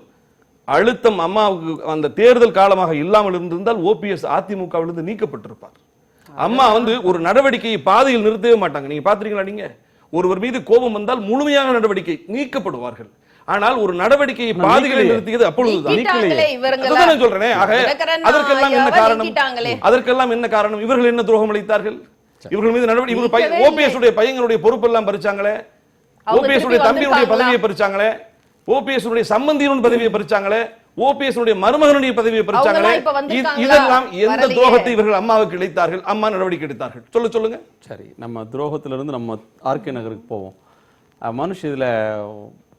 அழுத்தம் அம்மாவுக்கு அந்த தேர்தல் காலமாக இல்லாமல் இருந்திருந்தால் OPS அதிமுகவிலிருந்து நீக்கப்பட்டிருப்பார். அம்மா வந்து ஒரு நடவடிக்கையை பாதையில் நிறுத்தவே மாட்டாங்க. நீங்க பாத்துறீங்களா? நீங்க ஒருவர் மீது கோபம் வந்தால் முழுமையான நடவடிக்கை நீக்கப்படுவார்கள். ஆனால் ஒரு நடவடிக்கையை பாதையில் நிறுத்தியது அப்பொழுதுதான். அதுதான் சொல்றேன். அதற்கெல்லாம் என்ன காரணம்? இவர்கள் என்ன துரோகம் அளித்தார்கள்? இவர்கள் மீது நடவடிக்கை OPS உடைய பையங்களுடைய பொறுப்பெல்லாம் பறிச்சாங்களே, OPS உடைய தம்பியுடைய பதவியை பறிச்சாங்களே, OPS உடைய சம்பந்தியின் பதவியை பறிச்சாங்களே, OPS உடைய மருமகனுடைய பதவியை பறிச்சாங்களே, இதெல்லாம் எந்த துரோகத்தை இவர்கள் அம்மாவுக்கு இழைத்தார்கள்? அம்மா நடவடிக்கை எடுத்தார்கள்? சொல்லுங்க. சரி, நம்ம துரோகத்திலிருந்து நம்ம RK நகருக்கு போவோம். மனுஷ், இதுல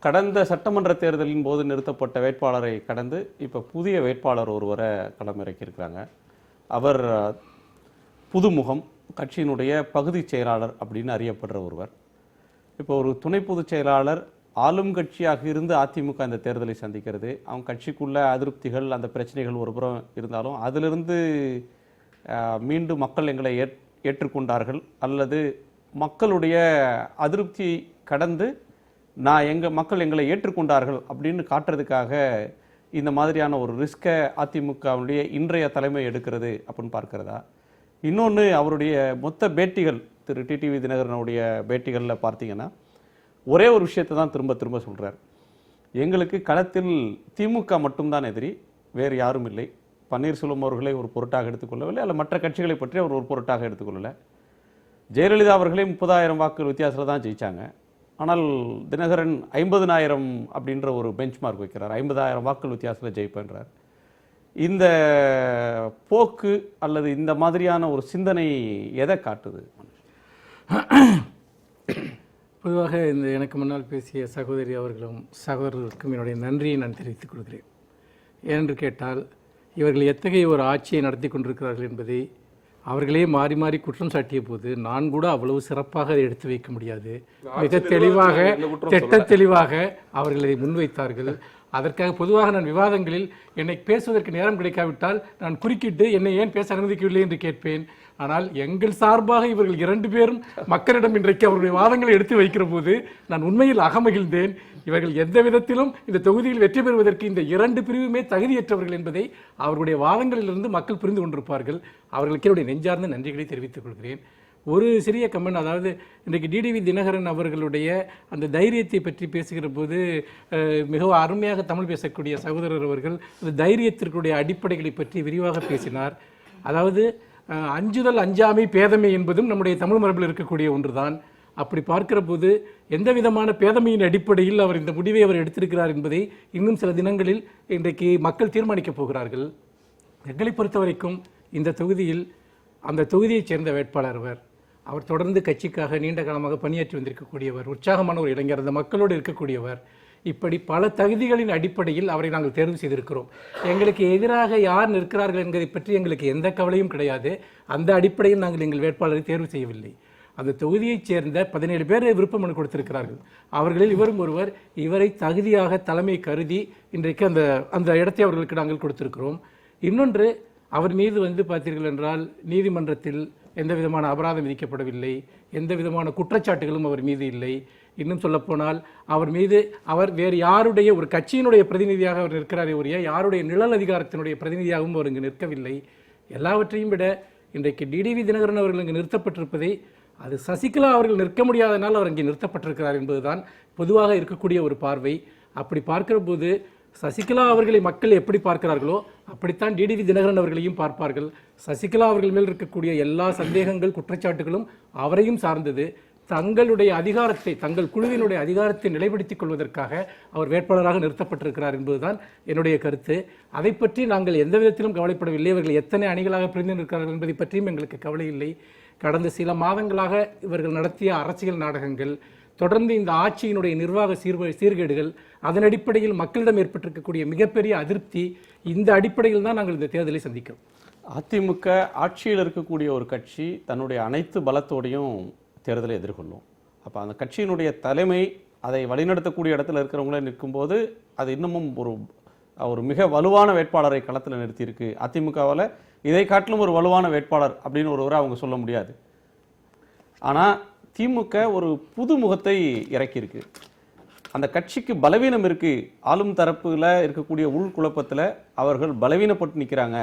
கடந்த சட்டமன்ற தேர்தலின் போது நிறுத்தப்பட்ட வேட்பாளரை கடந்து இப்ப புதிய வேட்பாளர் ஒருவரை களமிறக்கி இருக்கிறாங்க. அவர் புதுமுகம், கட்சியினுடைய பகுதி செயலாளர் அப்படின்னு அறியப்படுற ஒருவர். இப்போ ஒரு துணை பொதுச் செயலாளர் ஆளும் கட்சியாக இருந்து அதிமுக இந்த தேர்தலை சந்திக்கிறது. அவங்க கட்சிக்குள்ள அதிருப்திகள், அந்த பிரச்சனைகள் ஒரு புறம் இருந்தாலும் அதிலிருந்து மீண்டும் மக்கள் எங்களை ஏற்றுக்கொண்டார்கள் அல்லது மக்களுடைய அதிருப்தி கடந்து மக்கள் எங்களை ஏற்றுக்கொண்டார்கள் அப்படின்னு காட்டுறதுக்காக இந்த மாதிரியான ஒரு ரிஸ்கை அதிமுகவுடைய இன்றைய தலைமை எடுக்கிறது அப்படின்னு பார்க்கிறதா? இன்னொன்று, அவருடைய மொத்த பேட்டிகள், திரு டிடிவி தினகரனுடைய பேட்டிகளில் பார்த்தீங்கன்னா ஒரே ஒரு விஷயத்தை தான் திரும்ப திரும்ப சொல்கிறார். எங்களுக்கு களத்தில் திமுக மட்டும்தான் எதிரி, வேறு யாரும் இல்லை. பன்னீர்செல்வம் அவர்களை ஒரு பொருட்டாக எடுத்துக்கொள்ளவில்லை, அல்ல மற்ற கட்சிகளை பற்றி அவர் ஒரு பொருட்டாக எடுத்துக்கொள்ளலை. ஜெயலலிதா அவர்களே 30,000 வாக்குகள் வித்தியாசத்தில் தான் ஜெயிச்சாங்க. ஆனால் தினகரன் 50,000 அப்படின்ற ஒரு பெஞ்ச் மார்க் வைக்கிறார். 50,000 வாக்குகள் வித்தியாசத்தில் ஜெயிப்பேன்றார். இந்த போக்கு அல்லது இந்த மாதிரியான ஒரு சிந்தனை எதை காட்டுது? பொதுவாக இந்த எனக்கு முன்னால் பேசிய சகோதரி அவர்களும் சகோதரர்களுக்கும் என்னுடைய நன்றியை நான் தெரிவித்துக் கொள்கிறேன். ஏனென்று கேட்டால், இவர்கள் எத்தகைய ஒரு ஆட்சியை நடத்தி கொண்டிருக்கிறார்கள் என்பதை அவர்களே மாறி மாறி குற்றம் சாட்டிய போது நான் கூட அவ்வளவு சிறப்பாக அதை எடுத்து வைக்க முடியாது. மிக தெளிவாக, திட்ட தெளிவாக அவர்கள் இதை முன்வைத்தார்கள். அதற்காக பொதுவாக நான் விவாதங்களில் என்னை பேசுவதற்கு நேரம் கிடைக்காவிட்டால் நான் குறுக்கிட்டு என்னை ஏன் பேச அனுமதிக்கவில்லை என்று கேட்பேன். ஆனால் எங்கள் சார்பாக இவர்கள் 2 பேரும் மக்களிடம் இன்றைக்கு அவருடைய வாதங்களை எடுத்து வைக்கிற போது நான் உண்மையில் அகமகிழ்ந்தேன். இவர்கள் எந்த விதத்திலும் இந்த தொகுதியில் வெற்றி பெறுவதற்கு இந்த 2 பிரிவுமே தகுதியற்றவர்கள் என்பதை அவருடைய வாதங்களிலிருந்து மக்கள் புரிந்து கொண்டிருப்பார்கள். அவர்களுக்கு என்னுடைய நெஞ்சார்ந்த நன்றிகளை தெரிவித்துக் கொள்கிறேன். ஒரு சிறிய கமெண்ட், அதாவது இன்றைக்கு டிடிவி தினகரன் அவர்களுடைய அந்த தைரியத்தை பற்றி பேசுகிற போது மிகவும் அருமையாக தமிழ் பேசக்கூடிய சகோதரர் அவர்கள் அந்த தைரியத்திற்குடைய அடிப்படைகளை பற்றி விரிவாக பேசினார். அதாவது அஞ்சுதல் அஞ்சாமை பேதமை என்பதும் நம்முடைய தமிழ் மரபில் இருக்கக்கூடிய ஒன்றுதான். அப்படி பார்க்கிற போது எந்த விதமான பேதமையின் அடிப்படையில் அவர் இந்த முடிவை அவர் எடுத்திருக்கிறார் என்பதை இன்னும் சில தினங்களில் இன்றைக்கு மக்கள் தீர்மானிக்கப் போகிறார்கள். எங்களை பொறுத்த வரைக்கும் இந்த தொகுதியில் அந்த தொகுதியைச் சேர்ந்த வேட்பாளர் அவர் தொடர்ந்து கட்சிக்காக நீண்ட காலமாக பணியாற்றி வந்திருக்கக்கூடியவர், உற்சாகமான ஒரு இளைஞர், அந்த மக்களோடு இருக்கக்கூடியவர். இப்படி பல தகுதிகளின் அடிப்படையில் அவரை நாங்கள் தேர்வு செய்திருக்கிறோம். எங்களுக்கு எதிராக யார் நிற்கிறார்கள் என்பதை பற்றி எங்களுக்கு எந்த கவலையும் கிடையாது. அந்த அடிப்படையில் நாங்கள் எங்கள் வேட்பாளரை தேர்வு செய்யவில்லை. அந்த தொகுதியைச் சேர்ந்த 17 பேர் விருப்ப மனு கொடுத்திருக்கிறார்கள். அவர்களில் இவரும் ஒருவர். இவரை தகுதியாக தலைமை கருதி இன்றைக்கு அந்த இடத்தை அவர்களுக்கு நாங்கள் கொடுத்திருக்கிறோம். இன்னொன்று, அவர் மீது பார்த்தீர்கள் என்றால் நீதிமன்றத்தில் எந்த விதமான அபராதம் விதிக்கப்படவில்லை, எந்த விதமான குற்றச்சாட்டுகளும் அவர் மீது இல்லை. இன்னும் சொல்லப்போனால் அவர் வேறு யாருடைய ஒரு கட்சியினுடைய பிரதிநிதியாக அவர் நிற்கிறாரே ஒழிய யாருடைய நிழல் அதிகாரத்தினுடைய பிரதிநிதியாகவும் அவர் இங்கு நிற்கவில்லை. எல்லாவற்றையும் விட இன்றைக்கு டிடிவி தினகரன் அவர்கள் இங்கு நிறுத்தப்பட்டிருப்பதை அது சசிகலா அவர்கள் நிற்க முடியாதனால் அவர் இங்கே நிறுத்தப்பட்டிருக்கிறார் என்பதுதான் பொதுவாக இருக்கக்கூடிய ஒரு பார்வை. அப்படி பார்க்கிற போது சசிகலா அவர்களை மக்கள் எப்படி பார்க்கிறார்களோ அப்படித்தான் டிடிவி தினகரன் அவர்களையும் பார்ப்பார்கள். சசிகலா அவர்கள் மேல் இருக்கக்கூடிய எல்லா சந்தேகங்கள், குற்றச்சாட்டுகளும் அவரையும் சார்ந்தது. தங்களுடைய அதிகாரத்தை, தங்கள் குழுவினுடைய அதிகாரத்தை நிலைப்படுத்திக் கொள்வதற்காக அவர் வேட்பாளராக நிறுத்தப்பட்டிருக்கிறார் என்பதுதான் என்னுடைய கருத்து. அதை பற்றி நாங்கள் எந்த விதத்திலும் கவலைப்படவில்லை. இவர்கள் எத்தனை அணிகளாக பிரிந்து நிற்கிறார்கள் என்பதை பற்றியும் எங்களுக்கு கவலை இல்லை. கடந்த சில மாதங்களாக இவர்கள் நடத்திய அரசியல் நாடகங்கள், தொடர்ந்து இந்த ஆட்சியினுடைய நிர்வாக சீர்கேடுகள், அதன் அடிப்படையில் மக்களிடம் ஏற்பட்டிருக்கக்கூடிய மிகப்பெரிய அதிருப்தி, இந்த அடிப்படையில் தான் நாங்கள் இந்த தேர்தலை சந்திக்கிறோம். அதிமுக ஆட்சியில் இருக்கக்கூடிய ஒரு கட்சி தன்னுடைய அனைத்து பலத்தோடையும் தேர்தலை எதிர்கொள்ளும். அப்போ அந்த கட்சியினுடைய தலைமை அதை வழிநடத்தக்கூடிய இடத்துல இருக்கிறவங்களே நிற்கும்போது அது இன்னமும் ஒரு மிக வலுவான வேட்பாளரை களத்தில் நிறுத்தியிருக்கு. அதிமுகவில் இதை காட்டிலும் ஒரு வலுவான வேட்பாளர் அப்படின்னு ஒருவரை அவங்க சொல்ல முடியாது. ஆனால் திமுக ஒரு புது முகத்தை இறக்கியிருக்கு. அந்த கட்சிக்கு பலவீனம் இருக்கு. ஆளும் தரப்புல இருக்கக்கூடிய உள்குழப்பத்தில் அவர்கள் பலவீனப்பட்டு நிற்கிறாங்க.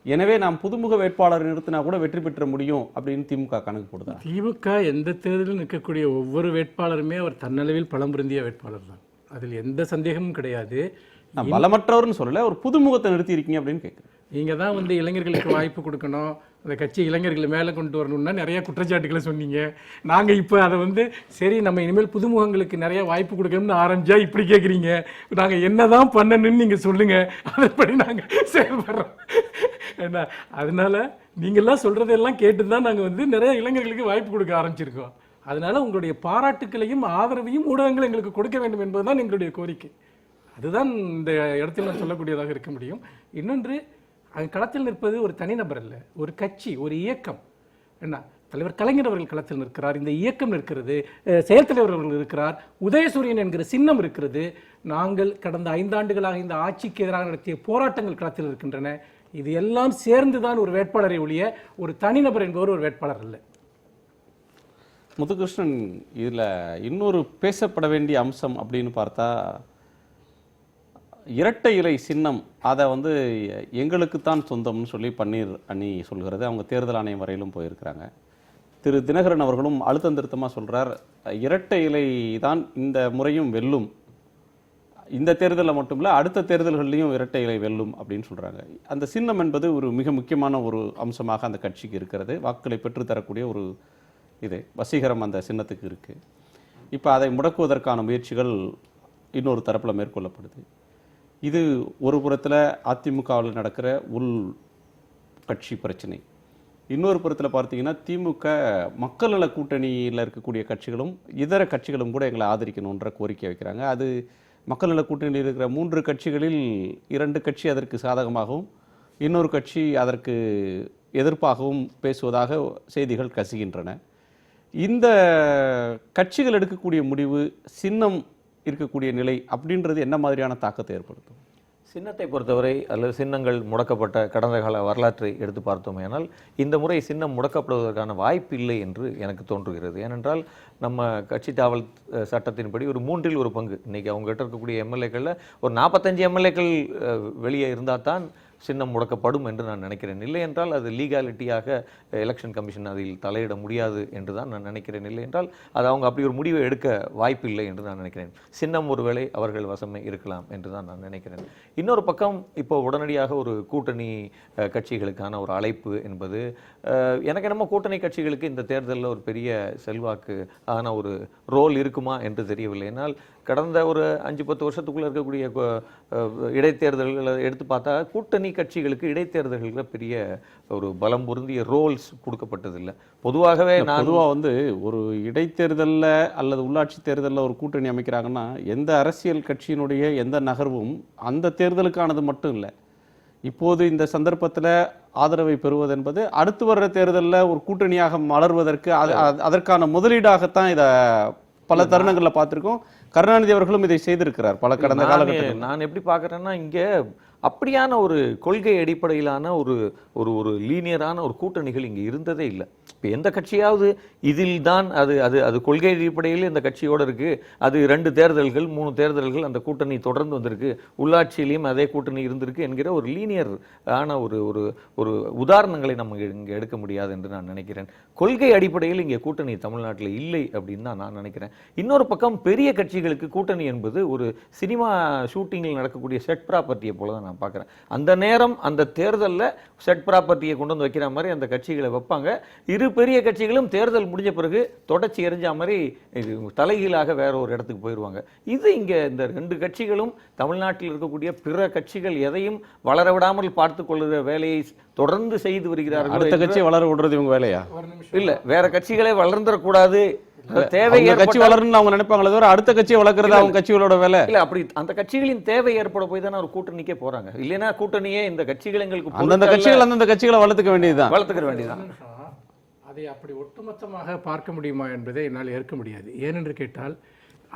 எனவே நாம் புதுமுக வேட்பாளர் நிறுத்தினா கூட வெற்றி பெற்ற முடியும் அப்படின்னு திமுக கணக்கு போடுதா? திமுக எந்த தேர்தலில் நிற்கக்கூடிய ஒவ்வொரு வேட்பாளருமே அவர் தன்னளவில் பலம் பொருந்திய வேட்பாளர் தான். அதில் எந்த சந்தேகமும் கிடையாது. நான் பலமற்றவர்னு சொல்லல, ஒரு புதுமுகத்தை நிறுத்தி இருக்கீங்க அப்படின்னு கேட்குறேன். நீங்கள் தான் இளைஞர்களுக்கு வாய்ப்பு கொடுக்கணும், அந்த கட்சி இளைஞர்களை மேலே கொண்டு வரணும்னா நிறைய குற்றச்சாட்டுகளை சொன்னீங்க. நாங்கள் இப்போ அதை சரி நம்ம இனிமேல் புதுமுகங்களுக்கு நிறைய வாய்ப்பு கொடுக்கணும்னு ஆரம்பிச்சா இப்படி கேட்குறீங்க. நாங்கள் என்ன தான் பண்ணணும்னு நீங்கள் சொல்லுங்கள், அதன்படி நாங்கள் செயல்படுறோம். என்ன அதனால நீங்கள்லாம் சொல்கிறதெல்லாம் கேட்டு தான் நாங்கள் நிறைய இளைஞர்களுக்கு வாய்ப்பு கொடுக்க ஆரம்பிச்சிருக்கோம். அதனால உங்களுடைய பாராட்டுக்களையும் ஆதரவையும் ஊடகங்கள் எங்களுக்கு கொடுக்க வேண்டும் என்பதுதான் எங்களுடைய கோரிக்கை. அதுதான் இந்த இடத்தில் நான் சொல்லக்கூடியதாக இருக்க முடியும். இன்னொன்று, களத்தில் நிற்பது ஒரு தனிநபர் அல்ல, ஒரு கட்சி, ஒரு இயக்கம். என்ன தலைவர் கலைஞர் அவர்கள் களத்தில் நிற்கிறார், இந்த இயக்கம் இருக்கிறது, செயல் தலைவர் அவர்கள் இருக்கிறார், உதயசூரியன் என்கிற சின்னம் இருக்கிறது. நாங்கள் கடந்த 5 ஆண்டுகளாக இந்த ஆட்சிக்கு எதிராக நடத்திய போராட்டங்கள் களத்தில் இருக்கின்றன. இது எல்லாம் சேர்ந்துதான் ஒரு வேட்பாளரை ஒழிய ஒரு தனிநபர் என்பவர் ஒரு வேட்பாளர் அல்ல. முத்துகிருஷ்ணன், இதில் இன்னொரு பேசப்பட வேண்டிய அம்சம் அப்படின்னு பார்த்தா, இரட்டை இலை சின்னம் அதை வந்து எங்களுக்குத்தான் சொந்தம்னு சொல்லி பன்னீர் அணி சொல்கிறது. அவங்க தேர்தல் ஆணையம் வரையிலும் போயிருக்கிறாங்க. திரு தினகரன் அவர்களும் அழுத்தம் திருத்தமாக சொல்கிறார், இரட்டை இலை தான் இந்த முறையும் வெல்லும், இந்த தேர்தலில் மட்டும் இல்லை அடுத்த தேர்தல்கள்லையும் இரட்டை இலை வெல்லும் அப்படின்னு சொல்கிறாங்க. அந்த சின்னம் என்பது ஒரு மிக முக்கியமான ஒரு அம்சமாக அந்த கட்சிக்கு இருக்கிறது. வாக்குகளை பெற்றுத்தரக்கூடிய ஒரு இது வசீகரம் அந்த சின்னத்துக்கு இருக்குது. இப்போ அதை முடக்குவதற்கான முயற்சிகள் இன்னொரு தரப்பில் மேற்கொள்ளப்படுது. இது ஒரு புறத்தில் அதிமுகவில் நடக்கிற உள் கட்சி பிரச்சனை. இன்னொரு புறத்தில் பார்த்தீங்கன்னா திமுக மக்கள் நல கூட்டணியில் இருக்கக்கூடிய கட்சிகளும் இதர கட்சிகளும் கூட எங்களை ஆதரிக்கணுன்ற கோரிக்கை வைக்கிறாங்க. அது மக்கள் நல கூட்டணியில் இருக்கிற 3 கட்சிகளில் 2 கட்சி அதற்கு சாதகமாகவும் இன்னொரு கட்சி அதற்கு எதிர்ப்பாகவும் பேசுவதாக செய்திகள் கசிகின்றன. இந்த கட்சிகள் எடுக்கக்கூடிய முடிவு, சின்னம் இருக்கக்கூடிய நிலை அப்படின்றது என்ன மாதிரியான தாக்கத்தை ஏற்படுத்தும்? சின்னத்தை பொறுத்தவரை அல்லது சின்னங்கள் முடக்கப்பட்ட கடந்த கால வரலாற்றை எடுத்து பார்த்தோமேனால் இந்த முறை சின்னம் முடக்கப்படுவதற்கான வாய்ப்பு இல்லை என்று எனக்கு தோன்றுகிறது. ஏனென்றால் நம்ம கட்சி தாவல் சட்டத்தின்படி ஒரு 3இல் 1 பங்கு, இன்றைக்கி அவங்ககிட்ட இருக்கக்கூடிய எம்எல்ஏக்களில் ஒரு 45 எம்எல்ஏக்கள் வெளியே இருந்தால் தான் சின்னம் முடக்கப்படும் என்று நான் நினைக்கிறேன். இல்லை என்றால் அது லீகாலிட்டியாக எலெக்ஷன் கமிஷன் அதில் தலையிட முடியாது என்று தான் நான் நினைக்கிறேன். இல்லை என்றால் அது அவங்க அப்படி ஒரு முடிவை எடுக்க வாய்ப்பு இல்லை என்று நான் நினைக்கிறேன். சின்னம் ஒருவேளை அவர்கள் வசமே இருக்கலாம் என்று தான் நான் நினைக்கிறேன். இன்னொரு பக்கம் இப்போ உடனடியாக ஒரு கூட்டணி கட்சிகளுக்கான ஒரு அழைப்பு என்பது எனக்கு என்னமோ கூட்டணி கட்சிகளுக்கு இந்த தேர்தலில் ஒரு பெரிய செல்வாக்கு ஆன ஒரு ரோல் இருக்குமா என்று தெரியவில்லை. ஏன்னால் கடந்த ஒரு 5-10 வருஷத்துக்குள்ளே இருக்கக்கூடிய இடைத்தேர்தல்களை எடுத்து பார்த்தா கூட்டணி கட்சிகளுக்கு இடைத்தேர்தல்களில் பெரிய ஒரு பலம் பொருந்திய ரோல்ஸ் கொடுக்கப்பட்டதில்லை. பொதுவாகவே பொதுவாக வந்து ஒரு இடைத்தேர்தலில் அல்லது உள்ளாட்சி தேர்தலில் ஒரு கூட்டணி அமைக்கிறாங்கன்னா எந்த அரசியல் கட்சியினுடைய எந்த நகர்வும் அந்த தேர்தலுக்கானது மட்டும் இல்லை. இப்போது இந்த சந்தர்ப்பத்தில் ஆதரவை பெறுவது என்பது அடுத்து வர்ற தேர்தலில் ஒரு கூட்டணியாக மலர்வதற்கு அதற்கான முதலீடாகத்தான் இதை பல தருணங்களில் பார்த்துருக்கோம். கருணாநிதி அவர்களும் இதை செய்திருக்கிறார் பல கடந்த காலகட்டத்தில். நான் எப்படி பார்க்குறேன்னா, இங்கே அப்படியான ஒரு கொள்கை அடிப்படையிலான ஒரு ஒரு ஒரு லீனியரான ஒரு கூட்டணிகள் இங்கே இருந்ததே இல்லை. இப்போ எந்த கட்சியாவது இதில் தான் அது அது அது கொள்கை அடிப்படையில் இந்த கட்சியோடு இருக்குது, அது 2 தேர்தல்கள் 3 தேர்தல்கள் அந்த கூட்டணி தொடர்ந்து வந்திருக்கு, உள்ளாட்சியிலையும் அதே கூட்டணி இருந்திருக்கு என்கிற ஒரு லீனியர் ஆன ஒரு ஒரு ஒரு உதாரணங்களை நம்ம இங்கே எடுக்க முடியாது என்று நான் நினைக்கிறேன். கொள்கை அடிப்படையில் இங்கே கூட்டணி தமிழ்நாட்டில் இல்லை அப்படின்னு தான் நான் நினைக்கிறேன். இன்னொரு பக்கம் பெரிய கட்சிகளுக்கு கூட்டணி என்பது ஒரு சினிமா ஷூட்டிங்கில் நடக்கக்கூடிய செட் ப்ராப்பர்ட்டியை போல தான் நான் பார்க்குறேன். அந்த நேரம் அந்த தேர்தலில் செட் ப்ராப்பர்ட்டியை கொண்டு வந்து வைக்கிற மாதிரி அந்த கட்சிகளை வைப்பாங்க. இரு பெரிய கட்சிகளும் தேர்தல் முடிஞ்ச பிறகு தொடர்ச்சி எரிஞ்ச மாதிரி தலைகீழாக வேற ஒரு இடத்துக்கு போயிடுவாங்க. இது இங்கே இந்த 2 கட்சிகளும் தமிழ்நாட்டில் இருக்கக்கூடிய பிற கட்சிகள் எதையும் வளர விடாமல் பார்த்து கொள்ளுகிற வேலையை தொடர்ந்து செய்து வருகிறார்கள். அடுத்த கட்சியை வளர விடுறது இவங்க வேலையா? இல்லை, வேற கட்சிகளே வளர்ந்துடக்கூடாது, தேவை கட்சி வளரணும்னு அவங்க நினைப்பாங்களே தவிர அடுத்த கட்சியை வளர்க்கறது அவங்க கட்சிகளோட வேலை இல்ல. அப்படி அந்த கட்சிகளின் தேவை ஏற்பட போய் தானே ஒரு கூட்டணிக்கே போறாங்க. இல்லைன்னா கூட்டணியே இந்த கட்சிகள் எங்களுக்கு அந்தந்த கட்சிகள் அந்தந்த கட்சிகளை வளர்த்துக்க வேண்டியதுதான். அதை அப்படி ஒட்டுமொத்தமாக பார்க்க முடியுமா என்பதை என்னால் ஏற்க முடியாது. ஏனென்று கேட்டால்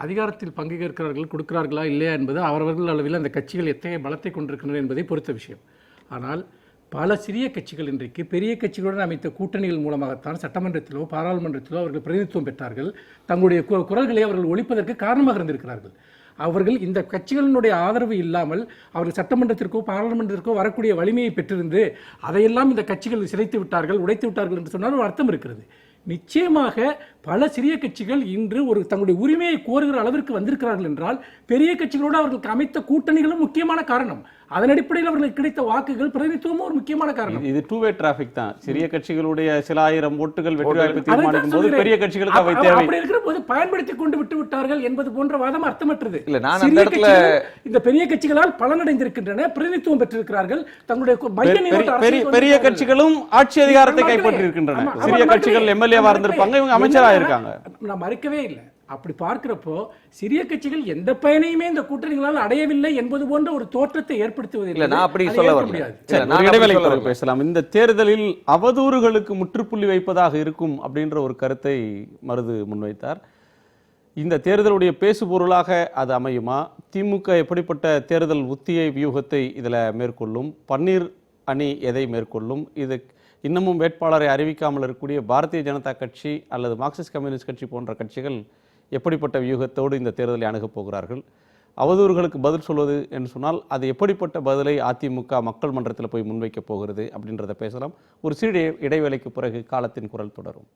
அதிகாரத்தில் பங்கு கேட்கிறார்கள் கொடுக்கிறார்களா இல்லையா என்பது அவரவர்கள் அளவில் அந்த கட்சிகள் எத்தகைய பலத்தை கொண்டிருக்கின்றன என்பதை பொறுத்த விஷயம். ஆனால் பல சிறிய கட்சிகள் இன்றைக்கு பெரிய கட்சிகளுடன் அமைத்த கூட்டணிகள் மூலமாகத்தான் சட்டமன்றத்திலோ பாராளுமன்றத்திலோ அவர்கள் பிரதிநிதித்துவம் பெற்றார்கள். தங்களுடைய குரல்களை அவர்கள் ஒழிப்பதற்கு காரணமாக இருந்திருக்கிறார்கள். அவர்கள் இந்த கட்சிகளினுடைய ஆதரவு இல்லாமல் அவர்கள் சட்டமன்றத்திற்கோ பாராளுமன்றத்திற்கோ வரக்கூடிய வலிமையை பெற்றிருந்து அதையெல்லாம் இந்த கட்சிகள் சிதைத்து விட்டார்கள், உடைத்து விட்டார்கள் என்று சொன்னால் ஒரு அர்த்தம் இருக்கிறது. நிச்சயமாக பல சிறிய கட்சிகள் இன்று ஒரு தங்களுடைய உரிமையை கோருகிற அளவிற்கு வந்திருக்கிறார்கள் என்றால் பெரிய கட்சிகளோடு அவர்களுக்கு அமைத்த கூட்டணிகளும் முக்கியமான காரணம். அதன் அடிப்படையில் அவர்களுக்கு கிடைத்த வாக்குகள் பிரதிநிதித்துவமும் ஒரு முக்கியமான காரணம். இது டூ வே டிராபிக் தான். சிறிய கட்சிகளுடைய சில ஆயிரம் ஓட்டுகள் வெற்றி வாய்ப்பு தீர்மானிக்கும் போது பெரிய கட்சிகளுக்கு அவை தேவை. அப்படி இருக்கிற போது பயன்படுத்தி கொண்டு விட்டு விட்டார்கள் என்பது போன்ற வாதம் அர்த்தமற்றது. இல்ல, நான் அந்த இடத்துல இந்த பெரிய கட்சிகளால் பலனடைந்திருக்கின்றன, பிரதிநிதித்துவம் பெற்றிருக்கிறார்கள், தங்களுடைய பெரிய கட்சிகளும் ஆட்சி அதிகாரத்தை கைப்பற்றி இருக்கின்றன. சிறிய கட்சிகள் எம்எல்ஏவா இருந்திருப்பாங்க, இவங்க அமைச்சராக இருக்காங்க. நான் மறுக்கவே இல்லை. அப்படி பார்க்கிறப்போ சிறிய கட்சிகள் எந்த பயனையுமே இந்த கூட்டணிகளால் அடையவில்லை என்பது போன்ற ஒரு தோற்றத்தை ஏற்படுத்துவது இல்ல, நான் அப்படி அதை சொல்ல ஏற்க வரல. முடியாது. இல்ல, ஒரு நான் அப்படி இடைவேளைக்கு சொல்ல பிறகு வரல. பேசலாம். இந்த தேர்தலில் அவதூறுகளுக்கு முற்றுப்புள்ளி வைப்பதாக இருக்கும் அப்படின்ற ஒரு கருத்தை மருது முன்வைத்தார். இந்த தேர்தலுடைய பேசுபொருளாக அது அமையுமா? திமுக எப்படிப்பட்ட தேர்தல் உத்தியை வியூகத்தை இதில் மேற்கொள்ளும்? பன்னீர் அணி எதை மேற்கொள்ளும்? இது இன்னமும் வேட்பாளரை அறிவிக்காமல் இருக்கக்கூடிய பாரதிய ஜனதா கட்சி அல்லது மார்க்சிஸ்ட் கம்யூனிஸ்ட் கட்சி போன்ற கட்சிகள் எப்படிப்பட்ட வியூகத்தோடு இந்த தேர்தலை அணுகப் போகிறார்கள்? அவதூறுகளுக்கு பதில் சொல்வது என்று சொன்னால் அது எப்படிப்பட்ட பதிலை அதிமுக மக்கள் மன்றத்தில் போய் முன்வைக்கப் போகிறது அப்படின்றத பேசலாம். ஒரு சிறிய இடைவேளைக்கு பிறகு காலத்தின் குரல் தொடரும்.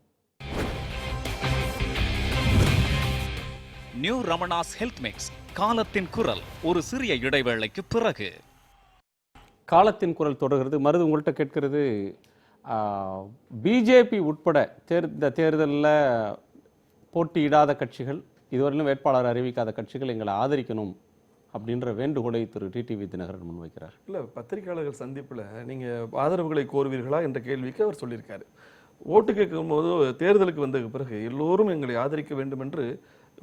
நியூ ரமணாஸ் ஹெல்த் மிக்ஸ், காலத்தின் குரல். ஒரு சிறிய இடைவேளைக்கு பிறகு காலத்தின் குரல் தொடர்கிறது. மருது, உங்கள்கிட்ட கேட்கிறது, பிஜேபி உட்பட இந்த தேர்தலில் போட்டியிடாத கட்சிகள், இதுவரையிலும் வேட்பாளர் அறிவிக்காத கட்சிகள் எங்களை ஆதரிக்கணும் அப்படின்ற வேண்டுகோளை திரு டிடிவி தினகரன் முன்வைக்கிறார். இல்லை, பத்திரிகையாளர்கள் சந்திப்பில் நீங்கள் ஆதரவுகளை கோருவீர்களா என்ற கேள்விக்கு அவர் சொல்லியிருக்காரு. ஓட்டு கேட்கும் போது தேர்தலுக்கு வந்த பிறகு எல்லோரும் எங்களை ஆதரிக்க வேண்டும் என்று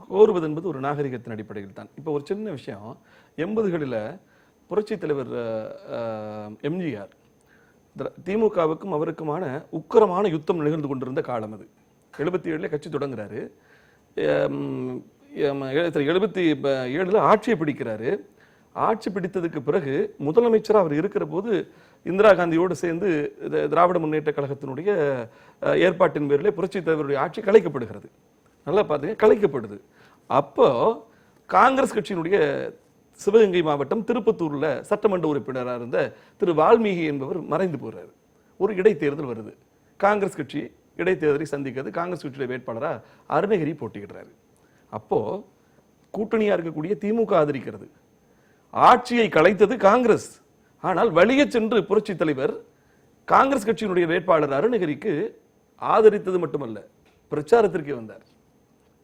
கோருவது என்பது ஒரு நாகரிகத்தின் அடிப்படையில் தான். இப்போ ஒரு சின்ன விஷயம், 80களில் புரட்சித் தலைவர் எம்ஜிஆர் திமுகவுக்கும் அவருக்குமான உக்கிரமான யுத்தம் நிகழ்ந்து கொண்டிருந்த காலம் அது. 77 கட்சி தொடங்குறாரு, 77 ஆட்சியை பிடிக்கிறாரு. ஆட்சி பிடித்ததுக்கு பிறகு முதலமைச்சராக அவர் இருக்கிற போது இந்திரா காந்தியோடு சேர்ந்து திராவிட முன்னேற்ற கழகத்தினுடைய ஏற்பாட்டின் பேரில் புரட்சித் தலைவருடைய ஆட்சி கலைக்கப்படுகிறது. நல்லா பார்த்தீங்க, கலைக்கப்படுது. அப்போ காங்கிரஸ் கட்சியினுடைய சிவகங்கை மாவட்டம் திருப்பத்தூர்ல சட்டமன்ற உறுப்பினராக இருந்த திரு வால்மீகி என்பவர் மறைந்து போறாரு. ஒரு இடைத்தேர்தல் வருது. காங்கிரஸ் கட்சி இடைத்தேர்தலை சந்திக்கிறது. காங்கிரஸ் கட்சியுடைய வேட்பாளராக அருணகிரி போட்டியிடுறாரு. அப்போ கூட்டணியா இருக்கக்கூடிய திமுக ஆதரிக்கிறது. ஆட்சியை கலைத்தது காங்கிரஸ். ஆனால் வழியே சென்று புரட்சி தலைவர் காங்கிரஸ் கட்சியினுடைய வேட்பாளர் அருணகிரிக்கு ஆதரித்தது மட்டுமல்ல, பிரச்சாரத்திற்கே வந்தார்.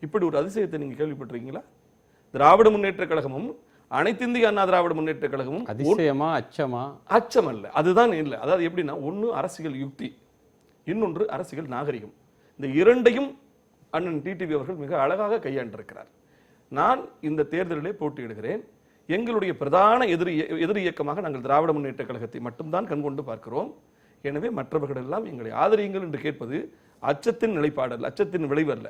இப்படி ஒரு அதிசயத்தை நீங்க கேள்விப்பட்டிருக்கீங்களா? திராவிட முன்னேற்ற கழகமும் அனைத்து இந்திய அண்ணா திராவிட முன்னேற்ற கழகமும் அதிசயமா அச்சமா? அச்சம் அல்ல, அதுதான் இல்லை. அதாவது எப்படின்னா, ஒன்று அரசியல் யுக்தி, இன்னொன்று அரசியல் நாகரிகம். இந்த இரண்டையும் அண்ணன் டிடிவி அவர்கள் மிக அழகாக கையாண்டிருக்கிறார். நான் இந்த தேர்தலிலே போட்டியிடுகிறேன். எங்களுடைய பிரதான எதிரி இயக்கமாக நாங்கள் திராவிட முன்னேற்ற கழகத்தை மட்டும்தான் கண்கொண்டு பார்க்கிறோம். எனவே மற்றவர்கள் எல்லாம் எங்களை ஆதரியுங்கள் என்று கேட்பது அச்சத்தின் நிலைப்பாடு அல்ல, அச்சத்தின் விளைவு அல்ல.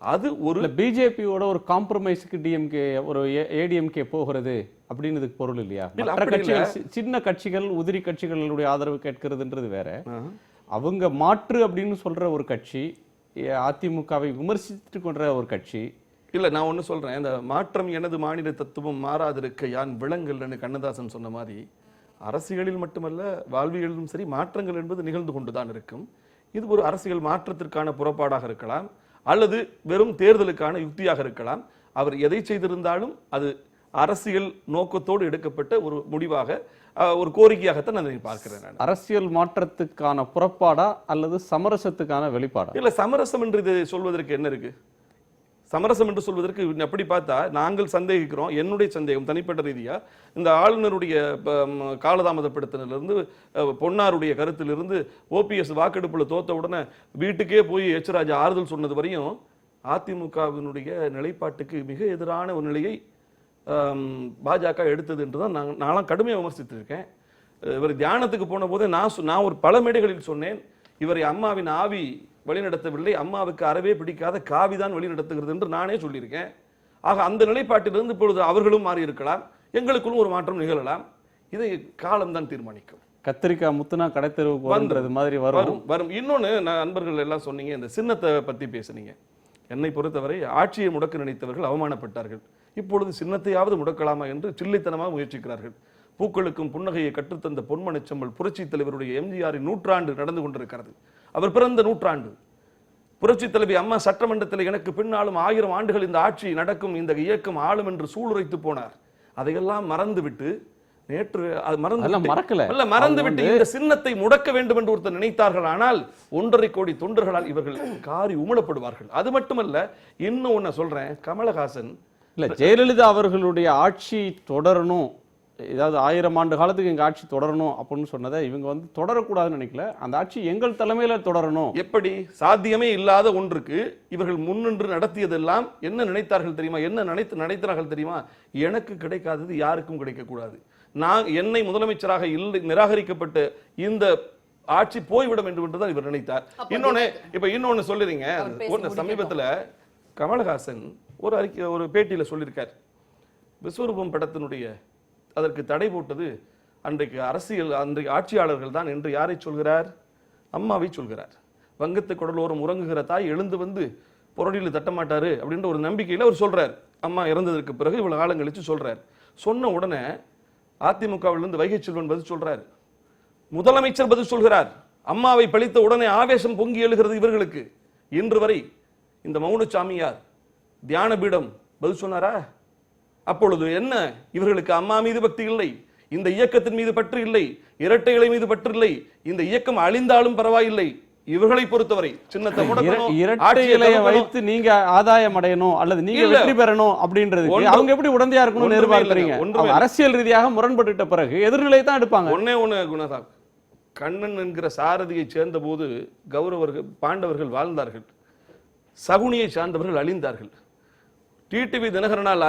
அது ஒரு பிஜேபியோட ஒரு காம்ப்ரமைஸுக்கு டிஎம்கே ஒரு ஏடிஎம்கே போகிறது அப்படின்னு இதுக்கு பொருள் இல்லையா? மற்ற கட்சிகள், சின்ன கட்சிகள், உதிரி கட்சிகளுடைய ஆதரவு கேட்கிறதுன்றது வேற. அவங்க மாற்று அப்படின்னு சொல்ற ஒரு கட்சி, அதிமுகவை விமர்சித்து கொண்ட ஒரு கட்சி இல்ல. நான் ஒண்ணு சொல்றேன், இந்த மாற்றம் எனது மாநில தத்துவம் மாறாதிருக்க யான் விலங்கல்னு கண்ணதாசன் சொன்ன மாதிரி, அரசியலில் மட்டுமல்ல வாழ்வியலிலும் சரி மாற்றங்கள் என்பது நிகழ்ந்து கொண்டுதான் இருக்கும். இது ஒரு அரசியல் மாற்றத்திற்கான புறப்பாடாக இருக்கலாம், அல்லது வெறும் தேர்தலுக்கான யுக்தியாக இருக்கலாம். அவர் எதை செய்திருந்தாலும் அது அரசியல் நோக்கத்தோடு எடுக்கப்பட்ட ஒரு முடிவாக, ஒரு கோரிக்கையாகத்தான் நான் பார்க்கிறேன். அரசியல் மாற்றத்துக்கான புறப்பாடா அல்லது சமரசத்துக்கான வெளிப்பாடா? இல்ல, சமரசம் என்று இது சொல்வதற்கு என்ன இருக்கு? சமரசம் என்று சொல்வதற்கு அப்படி பார்த்தா நாங்கள் சந்தேகிக்கிறோம். என்னுடைய சந்தேகம் தனிப்பட்ட ரீதியா, இந்த ஆளுநருடைய காலதாமதப்படுத்தினிலிருந்து, பொன்னாருடைய கருத்திலிருந்து, ஓபிஎஸ் வாக்கெடுப்புல தோத்த உடனே வீட்டுக்கே போய் எச் ராஜா ஆறுதல் சொன்னது வரையும் அதிமுகவினுடைய நிலைப்பாட்டுக்கு மிக எதிரான ஒரு நிலையை பாஜக எடுத்தது என்றுதான் நான் கடுமையாக விமர்சித்திருக்கேன். இவர் தியானத்துக்கு போன போதே நான் ஒரு பல மேடைகளில் சொன்னேன், இவரை அம்மாவின் ஆவி வழிநடத்தவில்லை, அம்மாவுக்கு அறவே பிடிக்காத காவிதான் வழிநடத்துகிறது என்று நானே சொல்லியிருக்கேன். ஆக அந்த நிலைப்பாட்டிலிருந்து இப்பொழுது அவர்களும் மாறி இருக்கலாம், எங்களுக்குள்ளும் ஒரு மாற்றம் நிகழலாம். இதை காலம்தான் தீர்மானிக்கும். கத்திரிக்காய் முத்துனா கடைத்தெருவுக்கு வந்துறது மாதிரி வரும். இன்னொன்னு, நண்பர்கள் எல்லாம் சொன்னீங்க, இந்த சின்னத்தை பத்தி பேசுனீங்க. என்னை பொறுத்தவரை ஆட்சியை முடக்க நினைத்தவர்கள் அவமானப்பட்டார்கள். இப்பொழுது சின்னத்தையாவது முடக்கலாமா என்று சில்லித்தனமாக முயற்சிக்கிறார்கள். பூக்களுக்கும் புன்னகையை கற்றுத்தந்த பொன்மனச்செம்மல் புரட்சி தலைவருடைய எம்ஜிஆரின் நூற்றாண்டு நடந்து கொண்டிருக்கிறது. அவர் பிறந்த நூற்றாண்டு. புரட்சி தலைவி அம்மா சட்டமன்றத்தில் எனக்கு பின்னாலும் 1000 ஆண்டுகள் இந்த ஆட்சி நடக்கும், இந்த இயக்கம் ஆளும் என்று சூளுரைத்து போனார். அதையெல்லாம் மறந்துவிட்டு நேற்று மறந்துவிட்டு இந்த சின்னத்தை முடக்க வேண்டும் என்று ஒருத்தர் நினைத்தார்கள். ஆனால் 1.5 கோடி தொண்டர்களால் இவர்கள் காரி உமிழப்படுவார்கள். அது மட்டுமல்ல, இன்னும் ஒன்ன சொல்றேன், கமலஹாசன் இல்ல, ஜெயலலிதா அவர்களுடைய ஆட்சி தொடரணும் ஏதாவது 1000 ஆண்டு காலத்துக்கு எங்க ஆட்சி தொடரணும் அப்படின்னு சொன்னதை இவங்க வந்து தொடரக்கூடாதுன்னு நினைக்கல, அந்த ஆட்சி எங்கள் தலைமையில தொடரணும். எப்படி சாத்தியமே இல்லாத ஒன்றுக்கு இவர்கள் முன்னின்று நடத்தியதெல்லாம் என்ன நினைத்தார்கள் தெரியுமா? என்ன நினைத்தார்கள் தெரியுமா? எனக்கு கிடைக்காதது யாருக்கும் கிடைக்கக்கூடாது, நான் என்னை முதலமைச்சராக இல்லை நிராகரிக்கப்பட்ட இந்த ஆட்சி போய்விடும் என்றுதான் இவர் நினைத்தார். இன்னொன்னு சொல்லுறீங்க, சமீபத்துல கமலஹாசன் ஒரு பேட்டியில சொல்லியிருக்கார், விஸ்வரூபம் படத்தினுடைய அதற்கு தடை போட்டது அன்றைக்கு ஆட்சியாளர்கள் தான் என்று யாரை சொல்கிறார்? அம்மாவை சொல்கிறார். வங்கத்து குடலோரம் உறங்குகிற தாய் எழுந்து வந்து புரடியில் தட்டமாட்டாரு அப்படின்ற ஒரு நம்பிக்கையில அவர் சொல்றார். அம்மா இறந்ததற்கு பிறகு இவ்வளவு காலம் கழிச்சு சொல்றார். சொன்ன உடனே அதிமுகவிலிருந்து வைகை செல்வன் பதில் சொல்றார், முதலமைச்சர் பதில் சொல்கிறார். அம்மாவை பழித்த உடனே ஆவேசம் பொங்கி எழுகிறது இவர்களுக்கு. இன்று வரை இந்த மௌனசாமியார் தியான பீடம் பதில் சொன்னாரா? அப்பொழுது என்ன, இவர்களுக்கு அம்மா மீது பக்தி இல்லை, இந்த இயக்கத்தின் மீது பற்று இல்லை, இரட்டைகளை மீது பற்று இல்லை, இந்த இயக்கம் அழிந்தாலும் பரவாயில்லை, இவர்களை பொறுத்தவரை சின்னத்தை இரட்டைகளை வைத்து நீங்க ஆதாயம் அடையணும் அல்லது நீங்க வெற்றி பெறணும் அப்படின்றது அவங்க எப்படி உடந்தையா இருக்கணும்னு எதிர்பார்க்கறீங்க? அரசியல் ரீதியாக முரண்பட்டுட்ட பிறகு எதிர்நிலை தான் எடுப்பாங்க. ஒண்ணே குணசாமி, கண்ணன் என்கிற சாரதியை சேர்ந்த போது கௌரவர்கள் பாண்டவர்கள் வாழ்ந்தார்கள், சகுனியை சார்ந்தவர்கள் அழிந்தார்கள். டிடிவி தினகரனால்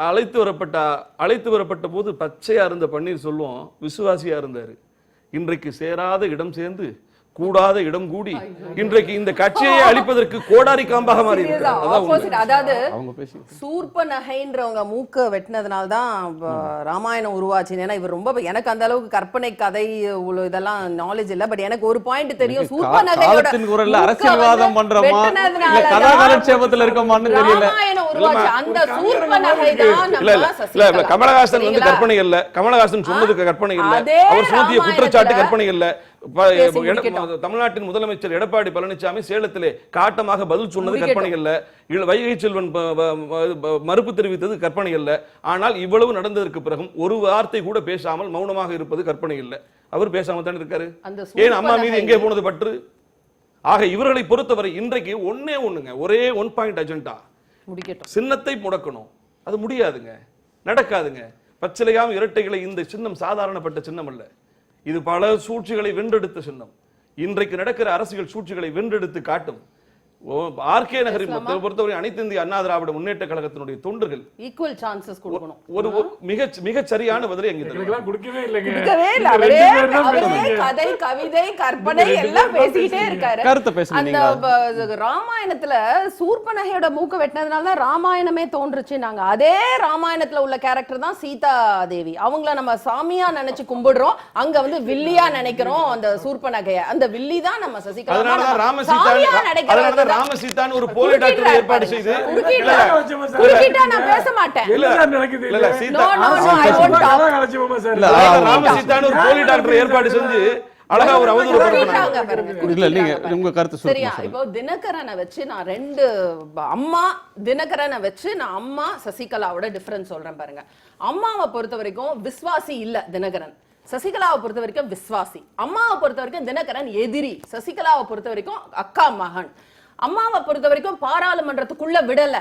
அழைத்து வரப்பட்ட போது பச்சையா இருந்த பன்னீர்செல்வம் விசுவாசியா இருந்தாரு. இன்றைக்கு சேராத இடம் சேர்ந்து கூடாத இடம் கூடி இன்றைக்கு இந்த கட்சியை அழிப்பதற்கு கோடாரி காம்பாக மாறி இருக்கிறார். அதாவது சூர்ப நகைன்றவங்க மூக்க வெட்டினதுனால தான் ராமாயணம் உருவாச்சு. ஏன்னா இவர் ரொம்ப, எனக்கு அந்த அளவுக்கு கற்பனை கதை இதெல்லாம் நாலேஜ் இல்ல, பட் எனக்கு ஒரு பாயிண்ட் தெரியும், சூர்ப நகையோட அரசியல்வாதம் பண்றோமா கதாகாலட்சேபத்துல இருக்கமான்னு தெரியல. ராமாயணம் உருவாச்சு அந்த சூர்ப நகை தான் நம்ம கமலஹாசன் வந்து கற்பனை இல்ல, கமலஹாசன் சொன்னதுக்கு கற்பனை இல்ல, அவர் சுமத்திய குற்றச்சாட்டு கற்பனை இல்ல. தமிழ்நாட்டின் முதலமைச்சர் எடப்பாடி பழனிசாமி சேலத்திலே காட்டமாக பதில் சொன்னது கற்பனை அல்ல, வைகை செல்வன் மறுப்பு தெரிவித்தது கற்பனை அல்ல. ஆனால் இவ்வளவு நடந்ததற்கு பிறகும் ஒரு வார்த்தை கூட பேசாமல் மௌனமாக இருப்பது கற்பனை இல்லை. அவர் பேசாம தான் இருக்காரு. ஏன் அம்மா மீது எங்கே போனது பற்று? ஆக இவர்களை பொறுத்தவரை இன்றைக்கு ஒரே ஒன் பாயிண்ட் அஜெண்டா, சின்னத்தை முடக்கணும். அது முடியாதுங்க, நடக்காதுங்க. பச்சிலையாம் இரட்டைகளை இந்த சின்னம் சாதாரணப்பட்ட சின்னம் அல்ல, இது பல சூழ்ச்சிகளை வென்றெடுத்த சின்னம். இன்றைக்கு நடக்கிற அரசியல் சூழ்ச்சிகளை வென்றெடுத்து காட்டும். ஆர்கே நகரின் பொறுத்தவரை அனைத்து இந்திய அண்ணா திராவிட முன்னேற்ற கழகத்தினுடைய தொண்டர்கள் ஈக்குவல் சான்சஸ் கொடுக்கணும். ஒரு மிக சரியான பதிலை கொடுக்கவே இல்லைங்க. கதை கவிதை கற்பனை எல்லாம் பேசிட்டே இருக்காரு. அந்த ராமாயணத்துல சூர்பனகையோட மூக்க வெட்டினதுனால தான் ராமாயணமே தோன்றுச்சு. நாங்க அதே ராமாயணத்துல உள்ள கேரக்டர் தான் சீதா தேவி. அவங்கள நம்ம சாமியா நினைச்சு கும்பிடுறோம், அங்க வந்து வில்லியா நினைக்கிறோம். அந்த சூர்பனகைய அந்த வில்லி தான் நம்ம சசிகலா நினைக்கிறோம். ராமசீதான் ஒரு போலி டாக்டர் ஏற்பாடு செய்து நான் பேச மாட்டேன். ராமசீதான் ஒரு போலி டாக்டர் ஏற்பாடு செஞ்சு அழகா ஒரு தினகரனை வச்சு நான் ரெண்டு தினகரனை வச்சு நான் அம்மா சசிகலாவோட டிஃபரன்ஸ் சொல்றேன் பாருங்க. அம்மாவை பொறுத்த வரைக்கும் விஸ்வாசி இல்ல தினகரன், சசிகலாவை பொறுத்த வரைக்கும் விஸ்வாசி. அம்மாவை பொறுத்த வரைக்கும் தினகரன் எதிரி, சசிகலாவை பொறுத்த வரைக்கும் அக்கா மகன். அம்மாவை பொறுத்த வரைக்கும் பாராளுமன்றத்துக்குள்ள விடல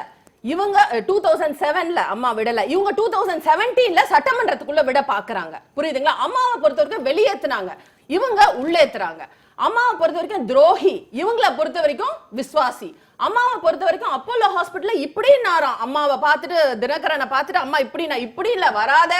இவங்க, 2007ல அம்மா விடல, இவங்க 2017ல சட்டமன்றத்துக்குள்ள விட பாக்குறாங்க. புரியுதுங்களா? அம்மாவை பொறுத்த வரைக்கும் வெளியேத்துனாங்க, இவங்க உள்ளேத்துறாங்க. அம்மாவை பொறுத்த வரைக்கும் துரோகி, இவங்களை பொறுத்த வரைக்கும் விஸ்வாசி. அம்மாவை பொறுத்த வரைக்கும் அப்போலோ ஹாஸ்பிட்டல்ல இப்படி நாராம், அம்மாவை பார்த்துட்டு தினகரனை பார்த்துட்டு அம்மா இப்படி இல்ல வராத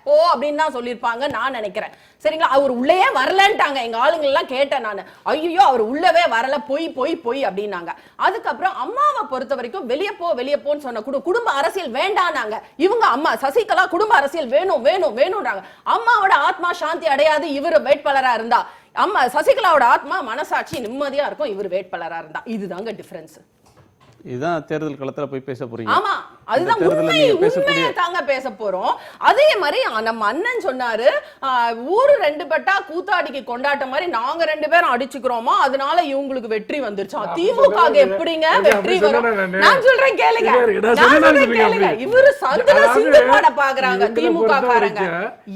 போ அப்படின்னு தான் சொல்லியிருப்பாங்க நான் நினைக்கிறேன். சரிங்களா? அவர் உள்ளே வரலன்ட்டாங்க. எங்க ஆளுங்க எல்லாம் கேட்டேன் நான், ஐயோ அவர் உள்ளவே வரல, பொய் அப்படின்னாங்க. அதுக்கப்புறம் அம்மாவை பொறுத்த வரைக்கும் வெளியே போன்னு சொன்ன குடும்ப அரசியல் வேண்டானாங்க. இவங்க அம்மா சசிகலா குடும்ப அரசியல் வேணும்ன்றாங்க. அம்மாவோட ஆத்மா சாந்தி அடையாது இவர் வேட்பாளரா இருந்தா, அம்மா சசிகலாவோட ஆத்மா மனசாட்சி நிம்மதியா இருக்கும் இவர் வேட்பாளரா இருந்தா. இதுதாங்க டிஃபரன்ஸ். இதுதான் தேர்தல் களத்துல போய் பேச போறீங்க. ஆமா, அதுதான் உண்மையை தாங்க பேச போறோம். அதே மாதிரி நம்ம அண்ணன் சொன்னாரு, ஊரு ரெண்டு பட்டா கூத்தாடிக்கு கொண்டாட்ட மாதிரி நாங்க ரெண்டு பேரும் அடிச்சுக்கிறோமா, அதனால இவங்களுக்கு வெற்றி வந்துருச்சா. திமுக எப்படிங்க வெற்றி வரும்? நான் சொல்றேன் கேளுங்க, இவரு சந்திர சிந்து பாட பாக்குறாங்க திமுக காரங்க.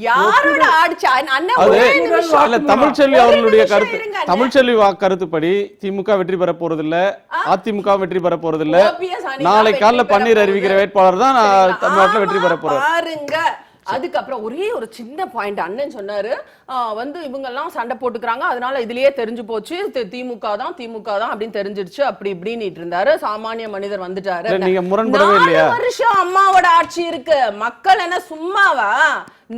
யாரோட ஆட்சி? அண்ணன் தமிழ்ச்செல்வி அவர்களுடைய கருத்து, தமிழ்ச்செல்வி கருத்துப்படி திமுக வெற்றி பெற போறது இல்ல, அதிமுக வெற்றி பெற போறது இல்ல, நாளை காலைல பன்னீர் அறிவிக்கிற வேட்பாளர் தான் தமிழ்நாட்டில் வெற்றி பெற போறார். பாருங்க, அதுக்கப்புறம் ஒரே ஒரு சின்ன பாயிண்ட் அண்ணன் சொன்னாரு, வந்து இவங்க எல்லாம் சண்டை போட்டுக்கிறாங்க, அதனால இதுலயே தெரிஞ்சு போச்சு திமுக தான் அப்படின்னு தெரிஞ்சிருச்சு அப்படி இப்படின்னு இருந்தாரு. சாமானிய மனிதர் வந்துட்டாரு. நீங்க முரண்படவே இல்லையா? 4 வருஷம் அம்மாவோட ஆட்சி இருக்கு, மக்கள் என்ன சும்மாவா?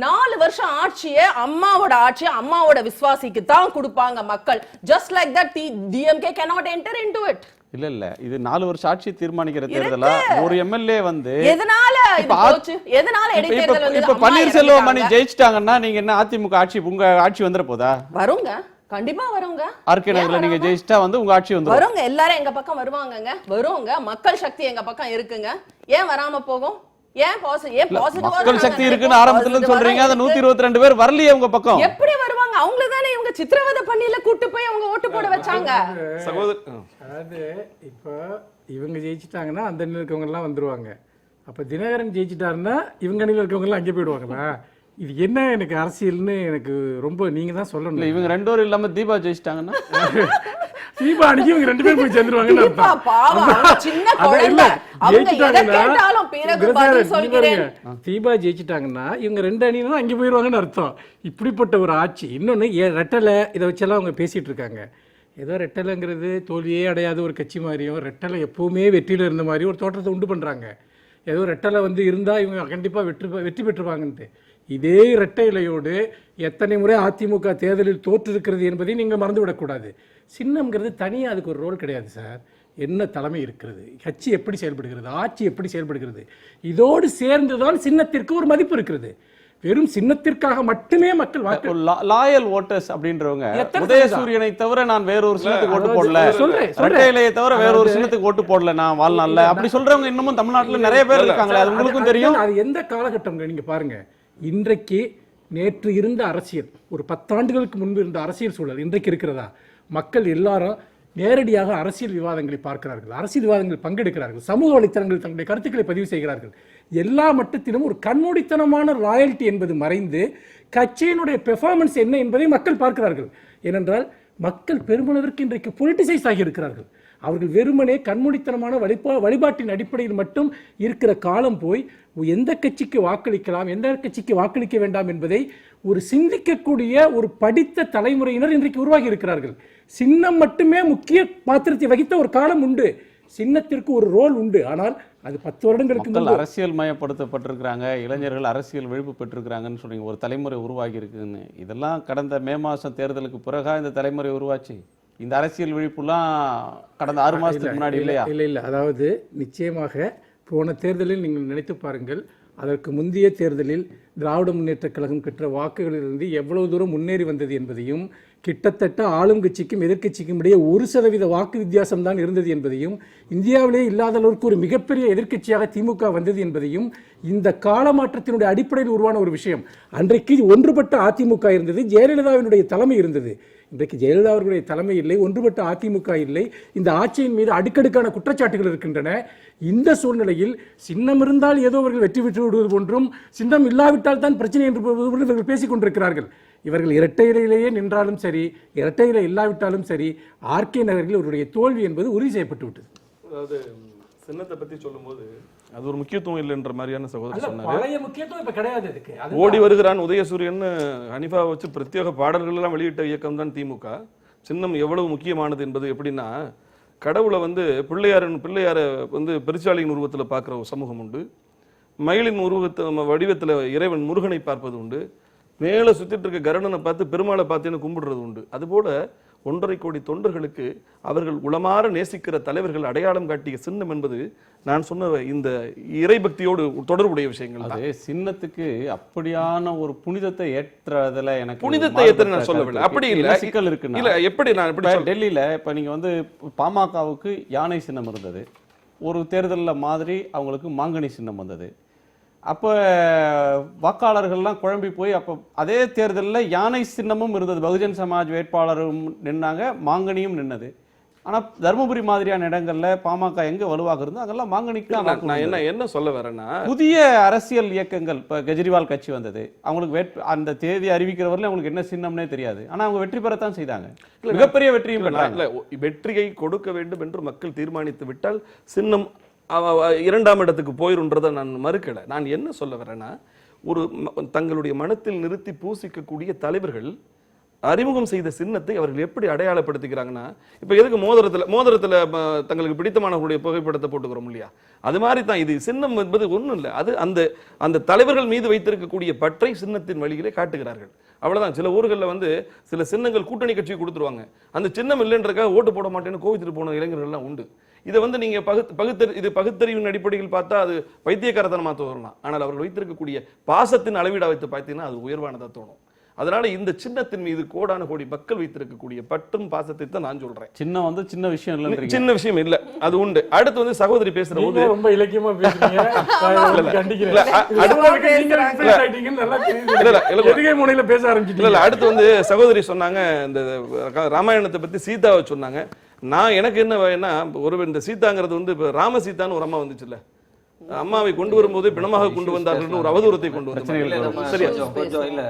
4 வருஷம் ஆட்சியே அம்மாவோட ஆட்சி அம்மாவோட விசுவாசிக்கு தான் கொடுப்பாங்க மக்கள். Just like that DMK cannot enter into it. இல்ல இது 4 வருஷம் ஆட்சி தீர்மானிக்கிற தேர்தலா? ஒரு எம்எல்ஏ வந்து எதனால இது போச்சு? எதனால இடைத்தேர்தல் வந்து இப்ப பன்னீர்செல்வம் மணி ஜெயிச்சிட்டாங்கன்னா நீங்க என்ன அதிமுக ஆட்சி உங்க ஆட்சி வந்துற போதா? வருங்க, கண்டிப்பா வருங்க. ஆர்கே நகர்ல நீங்க ஜெயிச்சிட்டா வந்து உங்க ஆட்சி வந்துரும். வருங்க, எல்லாரும் எங்க பக்கம் வருவாங்கங்க. வருங்க, மக்கள் சக்தி எங்க பக்கம் இருக்குங்க. ஏன் வராம போகும்? ஏன் மக்கள் சக்தி இருக்குன்னு ஆரம்பத்துல சொல்றீங்க, அந்த 122 பேர் வரலையே உங்க பக்கம். எப்படி வருவாங்க? அவங்கள தானே இவங்க சித்திரவதை பண்ணில கூட்டி போய் அவங்க ஓட்டு போட வச்சாங்க. அதாவது இப்போ இவங்க ஜெயிச்சிட்டாங்கன்னா அந்த அணியில் இருக்கவங்க எல்லாம் வந்துருவாங்க. அப்ப தினகரன் ஜெயிச்சிட்டாருன்னா இவங்க அணியில் இருக்கவங்க எல்லாம் அங்கே போயிடுவாங்களா? இது என்ன எனக்கு அரசியல்னு எனக்கு ரொம்ப நீங்க தான் சொல்லணும். இவங்க 2 பேரும் இல்லாம தீபா ஜெயிச்சிட்டாங்கன்னா தீபா அன்னைக்கு இவங்க 2 பேரும் போய் சேர்ந்துருவாங்கன்னு அர்த்தம். தீபா ஜெயிச்சிட்டாங்கன்னா இவங்க 2 அணியும் அங்கே போயிடுவாங்கன்னு அர்த்தம். இப்படிப்பட்ட ஒரு ஆட்சி. இன்னொன்னு ரெட்டலை இதை வச்செல்லாம் அவங்க பேசிட்டு இருக்காங்க. ஏதோ ரெட்டலைங்கிறது தோல்வியே அடையாத ஒரு கட்சி மாதிரியும், ரெட்டலை எப்பவுமே வெற்றியில் இருந்த மாதிரியும் ஒரு தோற்றத்தை உண்டு பண்றாங்க. ஏதோ ரெட்டலை வந்து இருந்தா இவங்க கண்டிப்பா வெற்றி பெற்றுவாங்கன்ட்டு. இதே இரட்டை இலையோடு எத்தனை முறை அதிமுக தேர்தலில் தோற்றிருக்கிறது என்பதை நீங்கள் மறந்துவிடக்கூடாது. சின்னம்ங்கிறது தனியாக அதுக்கு ஒரு ரோல் கிடையாது சார். என்ன தலைமை இருக்கிறது, கட்சி எப்படி செயல்படுகிறது, ஆட்சி எப்படி செயல்படுகிறது, இதோடு சேர்ந்துதான் சின்னத்திற்கு ஒரு மதிப்பு இருக்கிறது. வெறும் சின்னத்திற்காக மட்டுமே மக்கள் வாக்கு லாயல் ஓட்டர்ஸ் அப்படின்றவங்க உதயசூரியனை தவிர நான் வேற ஒரு சின்னத்துக்கு ஓட்டு போடல, இரட்டை இலையை தவிர வேற ஒரு சின்னத்துக்கு ஓட்டு போடல நான் வாழ்நாள்ல அப்படி சொல்றவங்க இன்னமும் தமிழ்நாட்டுல நிறைய பேர் இருக்காங்களே. அது உங்களுக்கும் தெரியும். அது எந்த காலகட்டம் நீங்க பாருங்க. இன்றைக்கு நேற்று இருந்த அரசியல், ஒரு 10 ஆண்டுகளுக்கு முன்பு இருந்த அரசியல் சூழல் இன்றைக்கு இருக்கிறதா? மக்கள் எல்லாரும் நேரடியாக அரசியல் விவாதங்களை பார்க்கிறார்கள், அரசியல் விவாதங்களில் பங்கெடுக்கிறார்கள், சமூக வலைத்தளங்களில் தங்களுடைய கருத்துக்களை பதிவு செய்கிறார்கள். எல்லா மட்டத்திலும் ஒரு கண்மூடித்தனமான ராயல்டி என்பது மறைந்து கட்சியினுடைய பெர்ஃபார்மன்ஸ் என்ன என்பதை மக்கள் பார்க்கிறார்கள். ஏனென்றால் மக்கள் பெருமளவிற்கு இன்றைக்கு பொலிட்டிசைஸ் ஆகி இருக்கிறார்கள். அவர்கள் வெறுமனே கண்மூடித்தனமான வழிபாட்டின் அடிப்படையில் மட்டும் இருக்கிற காலம் போய் எந்த கட்சிக்கு வாக்களிக்கலாம், எந்த கட்சிக்கு வாக்களிக்க வேண்டாம் என்பதை ஒரு சிந்திக்கக்கூடிய ஒரு படித்த தலைமுறையினர் இன்றைக்கு உருவாகி இருக்கிறார்கள். சின்னம் மட்டுமே முக்கிய பாத்திரத்தை வகித்த ஒரு காலம் உண்டு, சின்னத்திற்கு ஒரு ரோல் உண்டு. ஆனால் அது 10 வருடங்களுக்கு முன்பு அரசியல் மயப்படுத்தப்பட்டிருக்கிறாங்க, இளைஞர்கள் அரசியல் விழிப்பு பெற்றிருக்கிறாங்கன்னு சொல்றீங்க. ஒரு தலைமுறை உருவாகி இருக்குன்னு. இதெல்லாம் கடந்த மே மாசம் தேர்தலுக்கு பிறகா இந்த தலைமுறை உருவாச்சு? இந்த அரசியல் விழிப்புலாம் கடந்த 6 மாசத்துக்கு முன்னாடி இல்லையா? இல்லை. அதாவது நிச்சயமாக போன தேர்தலில் நீங்கள் நினைத்து பாருங்கள், அதற்கு முந்தைய தேர்தலில் திராவிட முன்னேற்றக் கழகம் பெற்ற வாக்குகளிலிருந்து எவ்வளவு தூரம் முன்னேறி வந்தது என்பதையும், கிட்டத்தட்ட ஆளும் கட்சிக்கும் எதிர்க்கட்சிக்கும் இடையே 1% வாக்கு வித்தியாசம் தான் இருந்தது என்பதையும், இந்தியாவிலே இல்லாத அளவுக்கு ஒரு மிகப்பெரிய எதிர்க்கட்சியாக திமுக வந்தது என்பதையும், இந்த காலமாற்றத்தினுடைய அடிப்படையில் உருவான ஒரு விஷயம். அன்றைக்கு ஒன்றுபட்ட அதிமுக இருந்தது, ஜெயலலிதாவினுடைய தலைமை இருந்தது. இன்றைக்கு ஜெயலலிதா அவர்களுடைய தலைமை இல்லை, ஒன்றுபட்ட அதிமுக இல்லை. இந்த ஆட்சியின் மீது அடுக்கடுக்கான குற்றச்சாட்டுகள் இருக்கின்றன. இந்த சூழ்நிலையில் சின்னம் இருந்தால் ஏதோ அவர்கள் வெற்றி பெற்று விடுவது போன்றும், சின்னம் இல்லாவிட்டால் தான் பிரச்சனை என்று இவர்கள் பேசிக் கொண்டிருக்கிறார்கள். இவர்கள் இரட்டை இலையிலேயே நின்றாலும் சரி, இரட்டை இலை இல்லாவிட்டாலும் சரி, ஆர்கே நகரில் அவருடைய தோல்வி என்பது உறுதி செய்யப்பட்டு விட்டது. அதாவது சின்னத்தை பத்தி சொல்லும்போது அது ஒரு முக்கியத்துவம் இல்லைன்ற மாதிரியான சகோதரர் சொன்னாரு. பழைய முக்கியத்துவம் இப்ப கிடையாது. அதுக்கு ஓடி வருகிறான் உதயசூரியன் ஹனிஃபா வச்சு பிரத்யேக பாடல்கள் எல்லாம் வெளியிட்ட இயக்கம் தான் திமுக. சின்னம் எவ்வளவு முக்கியமானது என்பது எப்படின்னா, கடவுளை வந்து பிள்ளையாரை வந்து பெருச்சாளியின் உருவத்துல பார்க்குற ஒரு சமூகம் உண்டு, மயிலின் வடிவத்துல இறைவன் முருகனை பார்ப்பது உண்டு, மேலே சுத்திட்டு இருக்க கருடனை பார்த்து பெருமாளை பார்த்தேன்னு கும்பிடுறது உண்டு. அதுபோல 1.5 கோடி தொண்டர்களுக்கு அவர்கள் உளமாற நேசிக்கிற தலைவர்கள் அடையாளம் காட்டிய சின்னம் என்பது நான் சொன்ன இந்த இறைபக்தியோடு தொடர்புடைய விஷயங்கள். அது சின்னத்துக்கு அப்படியான ஒரு புனிதத்தை ஏற்றதுல எனக்கு புனிதத்தை ஏற்ற நான் சொல்லவில்லை, அப்படி இல்லை, சிக்கல் இருக்கு. இல்ல எப்படி நான் டெல்லியில இப்ப நீங்க வந்து பாமகவுக்கு யானை சின்னம் இருந்தது, ஒரு தேர்தலில் மாதிரி அவங்களுக்கு மாங்கனி சின்னம் வந்தது. அப்போ வாக்காளர்கள்லாம் குழம்பி போய் அப்போ அதே தேர்தலில் யானை சின்னமும் இருந்தது, பகுஜன் சமாஜ் வேட்பாளரும் நின்னாங்க, மாங்கனியும் நின்னது. ஆனால் தருமபுரி மாதிரியான இடங்கள்ல பாமக எங்க வலுவாக இருந்தோ அங்கெல்லாம் மாங்கனிக்கு. நான் என்ன சொல்ல வரேன்னா, புதிய அரசியல் இயக்கங்கள் இப்போ கெஜ்ரிவால் கட்சி வந்தது, அவங்களுக்கு அந்த தேதி அறிவிக்கிறவரில் அவங்களுக்கு என்ன சின்னம்னே தெரியாது, ஆனால் அவங்க வெற்றி பெறத்தான் செய்தாங்க, மிகப்பெரிய வெற்றியும் பெற்றாங்க. வெற்றியை கொடுக்க வேண்டும் என்று மக்கள் தீர்மானித்து விட்டால் சின்னம் 2ஆம் இடத்துக்கு போயிருன்றதை நான் மறுக்கலை. நான் என்ன சொல்ல வரேன்னா, ஒரு தங்களுடைய மனத்தில் நிறுத்தி பூசிக்கக்கூடிய தலைவர்கள் அறிமுகம் செய்த சின்னத்தை அவர்கள் எப்படி அடையாளப்படுத்திக்கிறாங்கன்னா, இப்போ எதுக்கு மோதிரத்தில் தங்களுக்கு பிடித்தமானவர்களுடைய புகைப்படத்தை போட்டுக்கிறோம் இல்லையா, அது மாதிரி தான் இது. சின்னம் என்பது ஒன்றும் இல்லை, அது அந்த தலைவர்கள் மீது வைத்திருக்கக்கூடிய பற்றை சின்னத்தின் வழியிலே காட்டுகிறார்கள், அவ்வளவுதான். சில ஊர்களில் வந்து சில சின்னங்கள் கூட்டணி கட்சி கொடுத்துருவாங்க, அந்த சின்னம் இல்லைன்றக்காக ஓட்டு போட மாட்டேன்னு கோவித்துட்டு போன இளைஞர்கள்லாம் உண்டு. இதை வந்து நீங்க பகுத்தறிவின் அடிப்படையில் பார்த்தா அது பைத்தியக்காரத்தனமா தோணலாம், ஆனால் அவர்கள் வைத்திருக்கக்கூடிய பாசத்தின் அளவீடா வைத்து பார்த்தீங்கன்னா அது உயர்வானதா தோணும். அதனால இந்த சின்னத்தின் மீது கோடான கோடி மக்கள் வைத்திருக்கக்கூடிய பற்றும் பாசத்தை தான் நான் சொல்றேன். சின்னம் வந்து சின்ன விஷயம் இல்லை, சின்ன விஷயம் இல்ல, அது உண்டு. அடுத்து வந்து சகோதரி பேசுற போது ரொம்ப இலக்கியமா பேசுறீங்க. பேச ஆரம்பிச்சிட்டீங்க. அடுத்து வந்து சகோதரி சொன்னாங்க இந்த ராமாயணத்தை பத்தி சீதாவை சொன்னாங்க. நான் எனக்கு என்ன வேணா, ஒரு இந்த சீதாங்கிறது வந்து ராம சீதான்னு ஒரு அம்மா வந்துச்சுல்ல, அம்மாவை கொண்டு வரும்போது பிணமாக கொண்டு வந்தார்கள் ஒரு அவதூறத்தை கொண்டு வந்தாங்க. சரியா? இல்லை,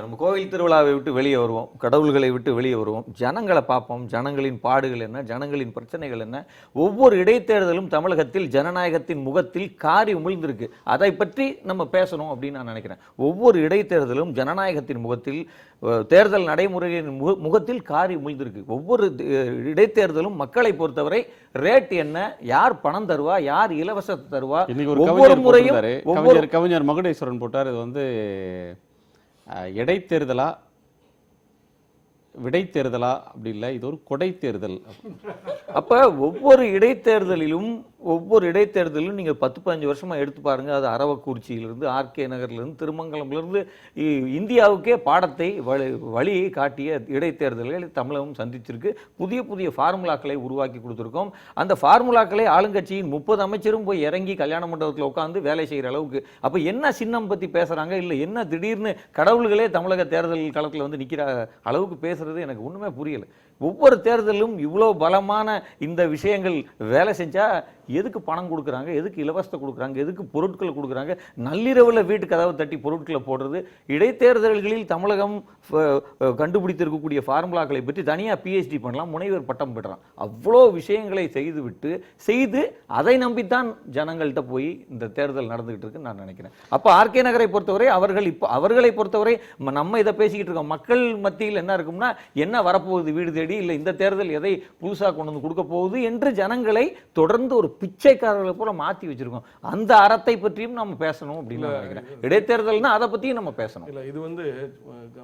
நம்ம கோவில் திருவிழாவை விட்டு வெளியே வருவோம், கடவுள்களை விட்டு வெளியே வருவோம், ஜனங்களை பார்ப்போம், ஜனங்களின் பாடுகள் என்ன, ஜனங்களின் பிரச்சனைகள் என்ன. ஒவ்வொரு இடைத்தேர்தலும் தமிழகத்தில் ஜனநாயகத்தின் முகத்தில் காரி உமிழ்ந்திருக்கு. அதை பற்றி நம்ம பேசணும் அப்படின்னு நான் நினைக்கிறேன். ஒவ்வொரு இடைத்தேர்தலும் ஜனநாயகத்தின் முகத்தில், தேர்தல் நடைமுறையின் முகத்தில் காரி உமிழ்ந்திருக்கு. ஒவ்வொரு இடைத்தேர்தலும் மக்களை பொறுத்தவரை ரேட் என்ன, யார் பணம் தருவா, யார் இலவசத்தை தருவா, ஒவ்வொரு முறையும் கவிஞர் மகுடேஸ்வரன் போட்டார். இது வந்து இடைத்தேர்தலா விடைத்தேர்தலா அப்படி இல்லை, இது ஒரு கொடை தேர்தல். அப்ப ஒவ்வொரு இடைத்தேர்தலிலும் நீங்க 10-15 வருஷமா எடுத்து பாருங்க. அது அரவக்குறிச்சியிலிருந்து, ஆர்கே நகர்லேருந்து, திருமங்கலம்லேருந்து இந்தியாவுக்கே பாடத்தை வழியை காட்டிய இடைத்தேர்தல்களை தமிழகம் சந்திச்சிருக்கு. புதிய புதிய ஃபார்முலாக்களை உருவாக்கி கொடுத்துருக்கோம். அந்த ஃபார்முலாக்களை ஆளுங்கட்சியின் 30 அமைச்சரும் போய் இறங்கி கல்யாண மண்டபத்தில் உட்காந்து வேலை செய்கிற அளவுக்கு. அப்ப என்ன சின்னம் பத்தி பேசுறாங்க, இல்லை என்ன திடீர்னு கடவுள்களே தமிழக தேர்தல் களத்தில் வந்து நிற்கிற அளவுக்கு பேசுறது எனக்கு ஒண்ணுமே புரியல. ஒவ்வொரு தேர்தலும் இவ்வளோ பலமான இந்த விஷயங்கள் வேலை செஞ்சா எதுக்கு பணம் கொடுக்குறாங்க, எதுக்கு இலவசத்தை கொடுக்குறாங்க, எதுக்கு பொருட்களை கொடுக்குறாங்க, நள்ளிரவில் வீட்டு கதவை தட்டி பொருட்களை போடுறது. இடைத்தேர்தல்களில் தமிழகம் கண்டுபிடித்திருக்கக்கூடிய ஃபார்முலாக்களை பற்றி தனியாக பிஹெச்டி பண்ணலாம், முனைவர் பட்டம் பெறலாம். அவ்வளோ விஷயங்களை செய்து அதை நம்பித்தான் ஜனங்கள்கிட்ட போய் இந்த தேர்தல் நடந்துகிட்டு இருக்குன்னு நான் நினைக்கிறேன். அப்போ ஆர்கே நகரை பொறுத்தவரை அவர்களை பொறுத்தவரை நம்ம இதை பேசிக்கிட்டு இருக்கோம். மக்கள் மத்தியில் என்ன இருக்கும்னா, என்ன வரப்போகுது வீடு தேடி, இல்லை இந்த தேர்தல் எதை புதுசாக கொண்டு வந்து கொடுக்க போகுது என்று ஜனங்களை தொடர்ந்து ஒரு பிச்சைக்காரர்களை போல மாற்றி வச்சிருக்கோம். அந்த அறத்தை பற்றியும் நம்ம பேசணும் அப்படின்னு நினைக்கிறேன். இடைத்தேர்தல்னா அதை பற்றியும் நம்ம பேசணும். இல்லை, இது வந்து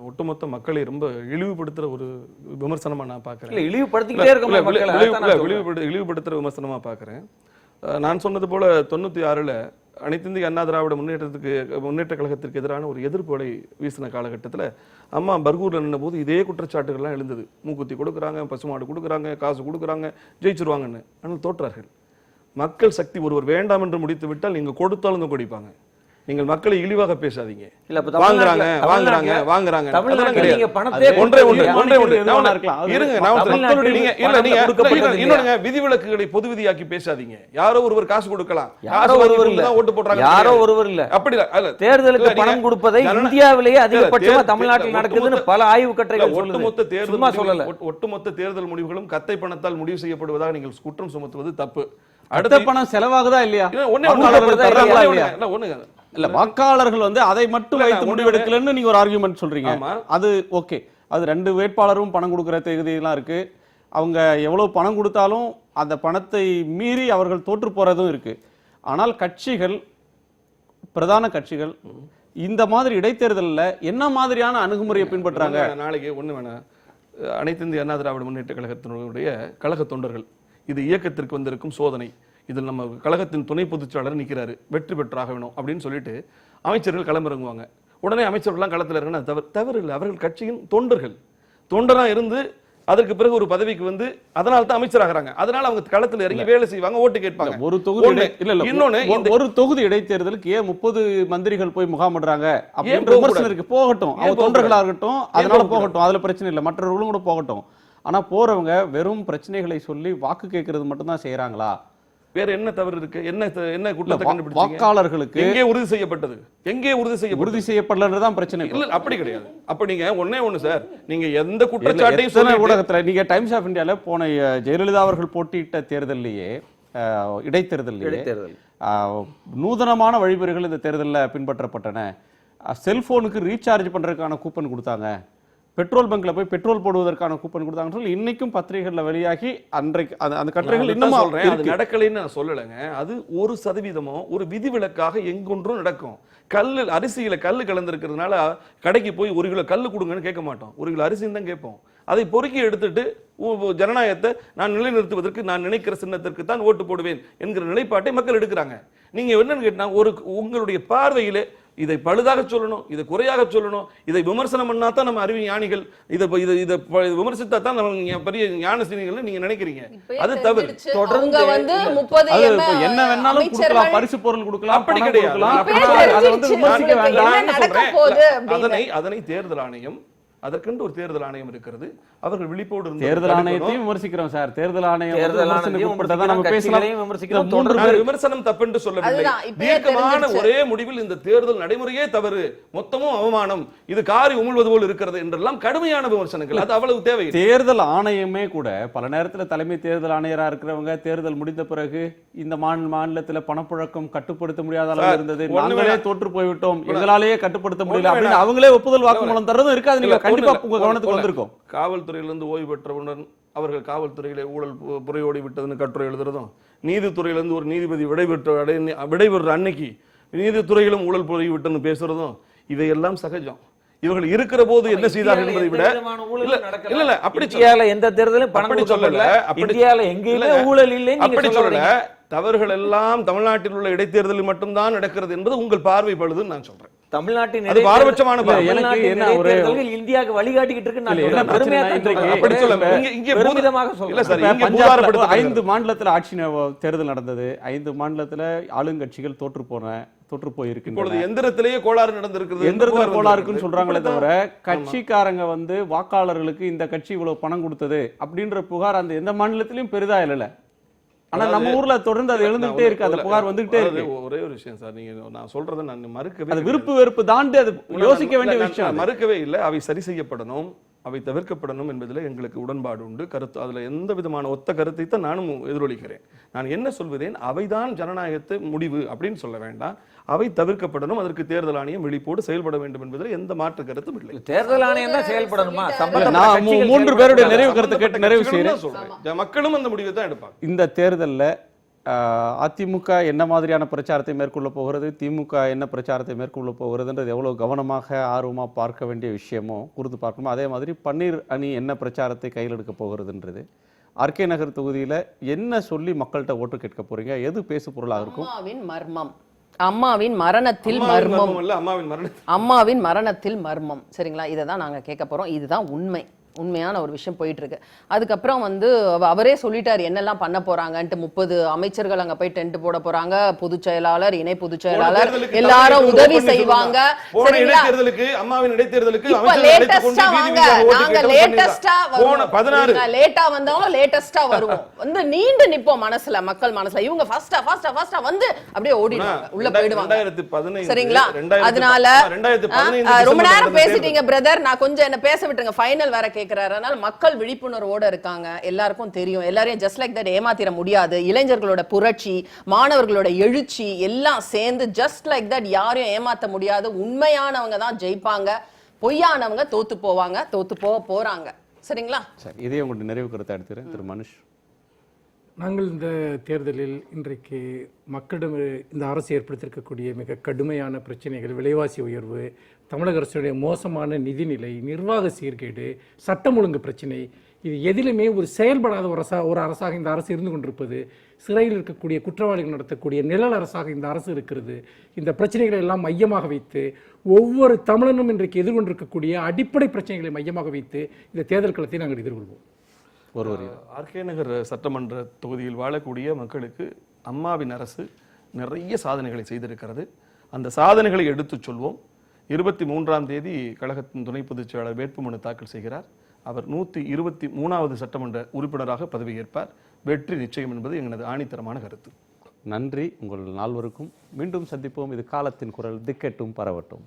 ஒட்டுமொத்த மக்களை ரொம்ப இழிவுபடுத்துற ஒரு விமர்சனமா நான் பார்க்குறேன். இல்லை, இழிவுபடுத்திக்கிட்டே இருக்க இழிவுபடுத்துற விமர்சனமா பார்க்குறேன். நான் சொன்னது போல 96ல் அனைத்து இந்திய அண்ணா திராவிட முன்னேற்ற கழகத்திற்கு எதிரான ஒரு எதிர்ப்பு அலை வீசின காலகட்டத்தில் அம்மா பர்கூரில் நின்ற போது இதே குற்றச்சாட்டுகள்லாம் எழுந்தது. மூக்குத்தி கொடுக்குறாங்க, பசுமாடு கொடுக்குறாங்க, காசு கொடுக்குறாங்க, ஜெயிச்சிருவாங்கன்னு. ஆனால் தோற்றார்கள். மக்கள் சக்தி ஒருவர் வேண்டாம் என்று முடித்து விட்டால் நீங்க கொடுத்தாலும் தான் கொடுப்பாங்க. நீங்கள் மக்களை இழிவாக பேசாதீங்க. வாங்குறாங்க வாங்குறாங்க வாங்குறாங்க அதெல்லாம் கிடையாது. ஒன்றே ஒன்று இருங்க, இன்னொன்னு விதிவிலக்குகளை பொது விதியாக்கி பேசாதீங்க. யாரோ ஒருவர் காசு கொடுக்கலாம், யாரோ ஒருவர் இல்ல, ஓட்டு போடுறாங்க, யாரோ ஒருவர் இல்ல. அப்படி இல்ல. தேர்தலுக்கு பணம் கொடுப்பதை இந்தியாவிலேயே அதிகபட்சமா தமிழ்நாட்டில் நடக்குதுன்னு பல ஆய்வு கட்டுரைகள் சொல்லுது. ஒட்டுமொத்த தேர்தல் முடிவுகளும் கத்தை பணத்தால் முடிவு செய்யப்படுவதாக நீங்கள் குற்றம் சுமத்துவது தப்பு. அடுத்த பணம் செலவாகுதா இல்லையா? இல்ல, வாக்காளர்கள் வந்து அதை மட்டும் வைத்து முடிவெடுக்கலன்னு நீங்க ஒரு ஆர்குமெண்ட் சொல்றீங்க. அது ஓகே, அது 2 வேட்பாளரும் பணம் கொடுக்கிற தேதியெல்லாம் இருக்கு. அவங்க எவ்வளவு பணம் கொடுத்தாலும் அந்த பணத்தை மீறி அவர்கள் தோற்று போறதும் இருக்கு. ஆனால் கட்சிகள், பிரதான கட்சிகள் இந்த மாதிரி இடைத்தேர்தலில் என்ன மாதிரியான அணுகுமுறையை பின்பற்றாங்க? நாளைக்கு ஒண்ணு வேணாம், அனைத்து இந்திய அண்ணா திராவிட முன்னேற்ற கழகத்தினுடைய கழக தொண்டர்கள், இது இயக்கத்திற்கு வந்திருக்கும் சோதனை, இதில் நம்ம கழகத்தின் துணை பொதுச்சாளர் நிற்கிறாரு, வெற்றி பெற்றாக வேணும் அப்படின்னு சொல்லிட்டு அமைச்சர்கள் களமிறங்குவாங்க. உடனே அமைச்சர்கள்லாம் களத்தில் இறங்கினா தவறு இல்லை. அவர்கள் கட்சியின் தொண்டரா இருந்து அதற்கு பிறகு ஒரு பதவிக்கு வந்து அதனால தான் அமைச்சராகிறாங்க. அதனால அவங்க களத்தில் இறங்கி வேலை செய்வாங்க, ஓட்டு கேட்பாங்க. ஒரு தொகுதி இன்னொன்னு ஒரு தொகுதி இடைத்தேர்தலுக்கு ஏன் 30 மந்திரிகள் போய் முகாமிடுறாங்க அப்படின்ற விமர்சனம் இருக்கு. போகட்டும், அவங்க தொண்டர்களா இருக்கட்டும், அதனால போகட்டும், அதுல பிரச்சனை இல்லை, மற்றவர்களும் கூட போகட்டும். ஆனா போறவங்க வெறும் பிரச்சனைகளை சொல்லி வாக்கு கேட்கறது மட்டும் தான் செய்யறாங்களா? வேற என்ன தவறு இருக்கு? என்ன குற்றத்தை கண்டுபிடிச்சீங்க? வாக்காளர்களுக்கு எங்கே உறுதி செய்யப்பட்டது? உறுதி செய்யப்படலன்றதான் பிரச்சனை. இல்ல, அப்படி கிடையாது. அப்ப நீங்க ஒண்ணு சார், நீங்க எந்த குற்றச்சாட்டையும் சொல்ல ஊடகத்துல நீங்க டைம்ஸ் ஆஃப் இந்தியால போன ஜெயலலிதா அவர்கள் போட்டியிட்ட தேர்தலிலேயே, இடைத்தேர்தல் நூதனமான வழிமுறைகள் இந்த தேர்தலில் பின்பற்றப்பட்டன. செல்போனுக்கு ரீசார்ஜ் பண்றதுக்கான கூப்பன் கொடுத்தாங்க, பெட்ரோல் பங்க்ல போய் பெட்ரோல் போடுவதற்கான கூப்பன் கொடுத்தாங்கன்னு சொல்லி இன்னைக்கும் பத்திரிகைகள்ல வெளியாகி அன்றைக்கு அந்த கட்டுரைகள் இன்னும் சொல்றேன். அது நடக்கலைன்னு நான் சொல்லலைங்க. அது 1% ஒரு விதிவிலக்காக எங்கொன்றும் நடக்கும். கல்லு அரிசியில கல்லு கலந்துருக்கிறதுனால கடைக்கு போய் 1 கிலோ கல்லு கொடுங்கன்னு கேட்க மாட்டோம், 1 கிலோ அரிசின்னு தான் கேட்போம். அதை பொறுக்கி எடுத்துட்டு ஜனநாயகத்தை நான் நிலைநிறுத்துவதற்கு நான் நினைக்கிற சின்னத்திற்கு தான் ஓட்டு போடுவேன் என்கிற நிலைப்பாட்டை மக்கள் எடுக்கிறாங்க. நீங்க என்னன்னு கேட்டா உங்களுடைய பார்வையிலே இதை பழுதாக சொல்லணும், இதை குறையாக சொல்லணும், இதை விமர்சனம் பண்ணா தான் நம்ம அறிவு ஞானிகள், இதை விமர்சித்தா தான் நம்ம பெரிய ஞான சீனிகள் நீங்க நினைக்கிறீங்க. அது தவறு. தொடர்ந்து வந்து 30 என்ன வேணாலும் கொடுக்கலாம், பரிசு பொருள் கொடுக்கலாம், அப்படி பணம் கிடையாது. கொடுக்கலாம். அதை வந்து விமர்சிக்க வேண்டாம். அதனை தேர்தல் ஆணையம், அதற்கென்று ஒரு தேர்தல் ஆணையம் இருக்கிறது, அவர்கள் விழிப்போடு இருந்து தேர்தல் ஆணையத்தையும் விமர்சிக்கிறோம் சார். தேர்தல் ஆணையம் விமர்சனம் தப்பென்று சொல்லவில்லை. தீர்க்கமான ஒரே முடிவில் இந்த தேர்தல் நடைமுறையே தவறு, மொத்தமும் அவமானம், இது காரி உமிழ்வது போல் இருக்கிறது என்றெல்லாம் கடுமையான விமர்சனங்கள். அது அவ்வளவு தேவை. தேர்தல் ஆணையமே கூட பல நேரத்துல தலைமை தேர்தல் ஆணையரா இருக்கிறவங்க தேர்தல் முடிந்த பிறகு இந்த மாநிலத்துல பணப்புழக்கம் கட்டுப்படுத்த முடியாத அளவு இருந்தது, நாங்களே தோற்று போய்விட்டோம், எங்களாலேயே கட்டுப்படுத்த முடியல அப்படின்னு அவங்களே ஒப்புதல் வாக்குமூலம் தர்றதும் இருக்காது. நீங்க கண்டிப்பா உங்க கவனத்துக்கு வந்திருக்கும். காவல்துறையிலிருந்து ஓய்வு பெற்றவுடன் அவர்கள் காவல்துறையிலே ஊழல் புறையோடி விட்டதுன்னு கட்டுரை எழுதுறதும், நீதித்துறையிலிருந்து ஒரு நீதிபதி விடைபெற்ற அன்னைக்கு நீதித்துறையிலும் ஊழல் புறை விட்டுன்னு பேசுறதும் இவையெல்லாம் சகஜம். இவர்கள் இருக்கிற போது என்ன செய்தார்கள் என்பதை விட இல்ல அப்படி எந்த தேர்தலும் அப்படி சொல்லல, அப்படி சொல்லல. தவறுகள் எல்லாம் தமிழ்நாட்டில் உள்ள இடைத்தேர்தலில் மட்டும்தான் நடக்கிறது என்பது உங்கள் பார்வை பழுதுன்னு நான் சொல்றேன். தமிழ்நாட்டின் பாரபட்சமான இந்தியாவுக்கு வழிகாட்டிக்கிட்டு இருக்கு. 5 மாநிலத்தில் ஆட்சி தேர்தல் நடந்தது, 5 மாநிலத்தில் ஆளுங்கட்சிகள் தோற்று போயிருக்கின்றன. எந்திரத்திலேயே கோளாறு நடந்திருக்கு, எந்திரத்துல கோளாறுக்குன்னு சொல்றாங்களே தவிர கட்சிக்காரங்க வந்து வாக்காளர்களுக்கு இந்த கட்சி இவ்வளவு பணம் கொடுத்தது அப்படின்ற புகார் அந்த எந்த மாநிலத்திலும் பெரிதா இல்ல. ஆனா நம்ம ஊர்ல தொடர்ந்து அது எழுந்துகிட்டே இருக்கு, அந்த புகார் வந்துகிட்டே இருக்கு. ஒரே ஒரு விஷயம் சார், நீங்க நான் சொல்றதை நான் மறுக்கவே, அது விருப்பு வெறுப்பு தாண்டி அது யோசிக்க வேண்டிய விஷயம். மறுக்கவே இல்லை, அவை சரி செய்யப்படணும், அவை தவிர்க்கப்படணும் என்பதில் எங்களுக்கு உடன்பாடு உண்டு. கருத்து அதுல எந்த விதமான ஒத்த கருத்தை தான் நானும் எதிரொலிக்கிறேன். நான் என்ன சொல்வதேன், அவைதான் ஜனநாயகத்தை முடிவு அப்படின்னு சொல்ல வேண்டாம், அவை தவிர்க்கப்படணும், அதற்கு தேர்தல் ஆணையம் விழிப்போடு செயல்பட வேண்டும் என்பதில் எந்த மாற்று கருத்தும் இல்லை. தேர்தல் ஆணையம் தான் செயல்படணுமா? நான் 3 பேருடைய நிறைவு கருத்து கேட்டு நிறைவு செய்யறேன். மக்களும் அந்த முடிவை தான் எடுப்பாங்க. இந்த தேர்தலில் அதிமுக என்ன மாதிரியான பிரச்சாரத்தை மேற்கொள்ள போகிறது, திமுக என்ன பிரச்சாரத்தை மேற்கொள்ள போகிறதுன்றது எவ்வளவு கவனமாக ஆர்வமாக பார்க்க வேண்டிய விஷயமோ குறித்து பார்க்கணும். அதே மாதிரி பன்னீர் அணி என்ன பிரச்சாரத்தை கையில் எடுக்க போகிறதுன்றது, ஆர்கே நகர் தொகுதியில் என்ன சொல்லி மக்கள்கிட்ட ஓட்டு கேட்க போறீங்க, எது பேசு பொருளாக இருக்கும்? அம்மாவின் மரணத்தில் மர்மம், அம்மாவின் மரணத்தில் மர்மம். சரிங்களா, இதை தான் நாங்க கேட்க போறோம். இதுதான் உண்மையான ஒரு விஷயம் போயிட்டு இருக்கு. அதுக்கப்புறம் வந்து அவரே சொல்லிட்டாரு என்னெல்லாம் பண்ண போறாங்கன்ட்டு. 30 அமைச்சர்கள் அங்க போய் டென்ட் போட போறாங்க, பொதுச் செயலாளர், இணை பொதுச் செயலாளர் எல்லாரும் உதவி செய்வாங்க. சரிங்களா, அம்மாவின் இடைத்தேர்தலுக்கு நாங்க லேட்டா வந்தாலும் லேட்டஸ்டா வருவோம், வந்து நீண்டு நிப்போம் மனசுல, மக்கள் மனசுல. இவங்க ஃபாஸ்டா வந்து அப்படியே ஓடிடுவாங்க, உள்ள போயிடுவாங்க. சரிங்களா, அதனால ரொம்ப நேரம் பேசிட்டீங்க பிரதர், நான் கொஞ்சம் என்ன பேச விட்டுருங்க, ஃபைனல் வேற கேக்குறாரு. அதனால மக்கள் விழிப்புணர்வோட இருக்காங்க, எல்லாருக்கும் தெரியும். எல்லாரையும் ஜஸ்ட் லைக் தட் ஏமாத்திர முடியாது. இளைஞர்களோட புரட்சி, மாணவர்களோட எழுச்சி எல்லாம் சேர்ந்து ஜஸ்ட் லைக் தட் யாரையும் ஏமாத்த முடியாது. உண்மையானவங்க தான் ஜெயிப்பாங்க, பொய்யானவங்க தோத்து போறாங்க. சரிங்களா, சரி, இதே உங்களுடைய நிறைவு கருத்தை எடுத்துக்கிறேன். திரு மனுஷ், நாங்கள் இந்த தேர்தலில் இன்றைக்கு மக்களிடம் இந்த அரசு ஏற்படுத்தியிருக்கக்கூடிய மிக கடுமையான பிரச்சனைகள், விலைவாசி உயர்வு, தமிழக அரசுடைய மோசமான நிதிநிலை, நிர்வாக சீர்கேடு, சட்டம் ஒழுங்கு பிரச்சனை, இது எதிலுமே ஒரு செயல்படாத ஒரு அரசாக இந்த அரசு இருந்து கொண்டிருப்பது, சிறையில் இருக்கக்கூடிய குற்றவாளிகள் நடத்தக்கூடிய நிழல் அரசாக இந்த அரசு இருக்கிறது. இந்த பிரச்சனைகளை எல்லாம் மையமாக வைத்து ஒவ்வொரு தமிழனும் இன்றைக்கு எதிர்கொண்டிருக்கக்கூடிய அடிப்படை பிரச்சனைகளை மையமாக வைத்து இந்த தேர்தல் களத்தை நாங்கள் எதிர்கொள்வோம். ஆர்கே நகர் சட்டமன்ற தொகுதியில் வாழக்கூடிய மக்களுக்கு அம்மாவின் அரசு நிறைய சாதனைகளை செய்திருக்கிறது. அந்த சாதனைகளை எடுத்துச் சொல்வோம். 23ஆம் தேதி கழகத்தின் துணை பொதுச் செயலாளர் வேட்புமனு தாக்கல் செய்கிறார். அவர் 123வது சட்டமன்ற உறுப்பினராக பதவியேற்பார். வெற்றி நிச்சயம் என்பது எங்களது ஆணித்தரமான கருத்து. நன்றி உங்கள் நால்வருக்கும். மீண்டும் சந்திப்போம். இது காலத்தின் குரல், திக்கெட்டும் பரவட்டும்.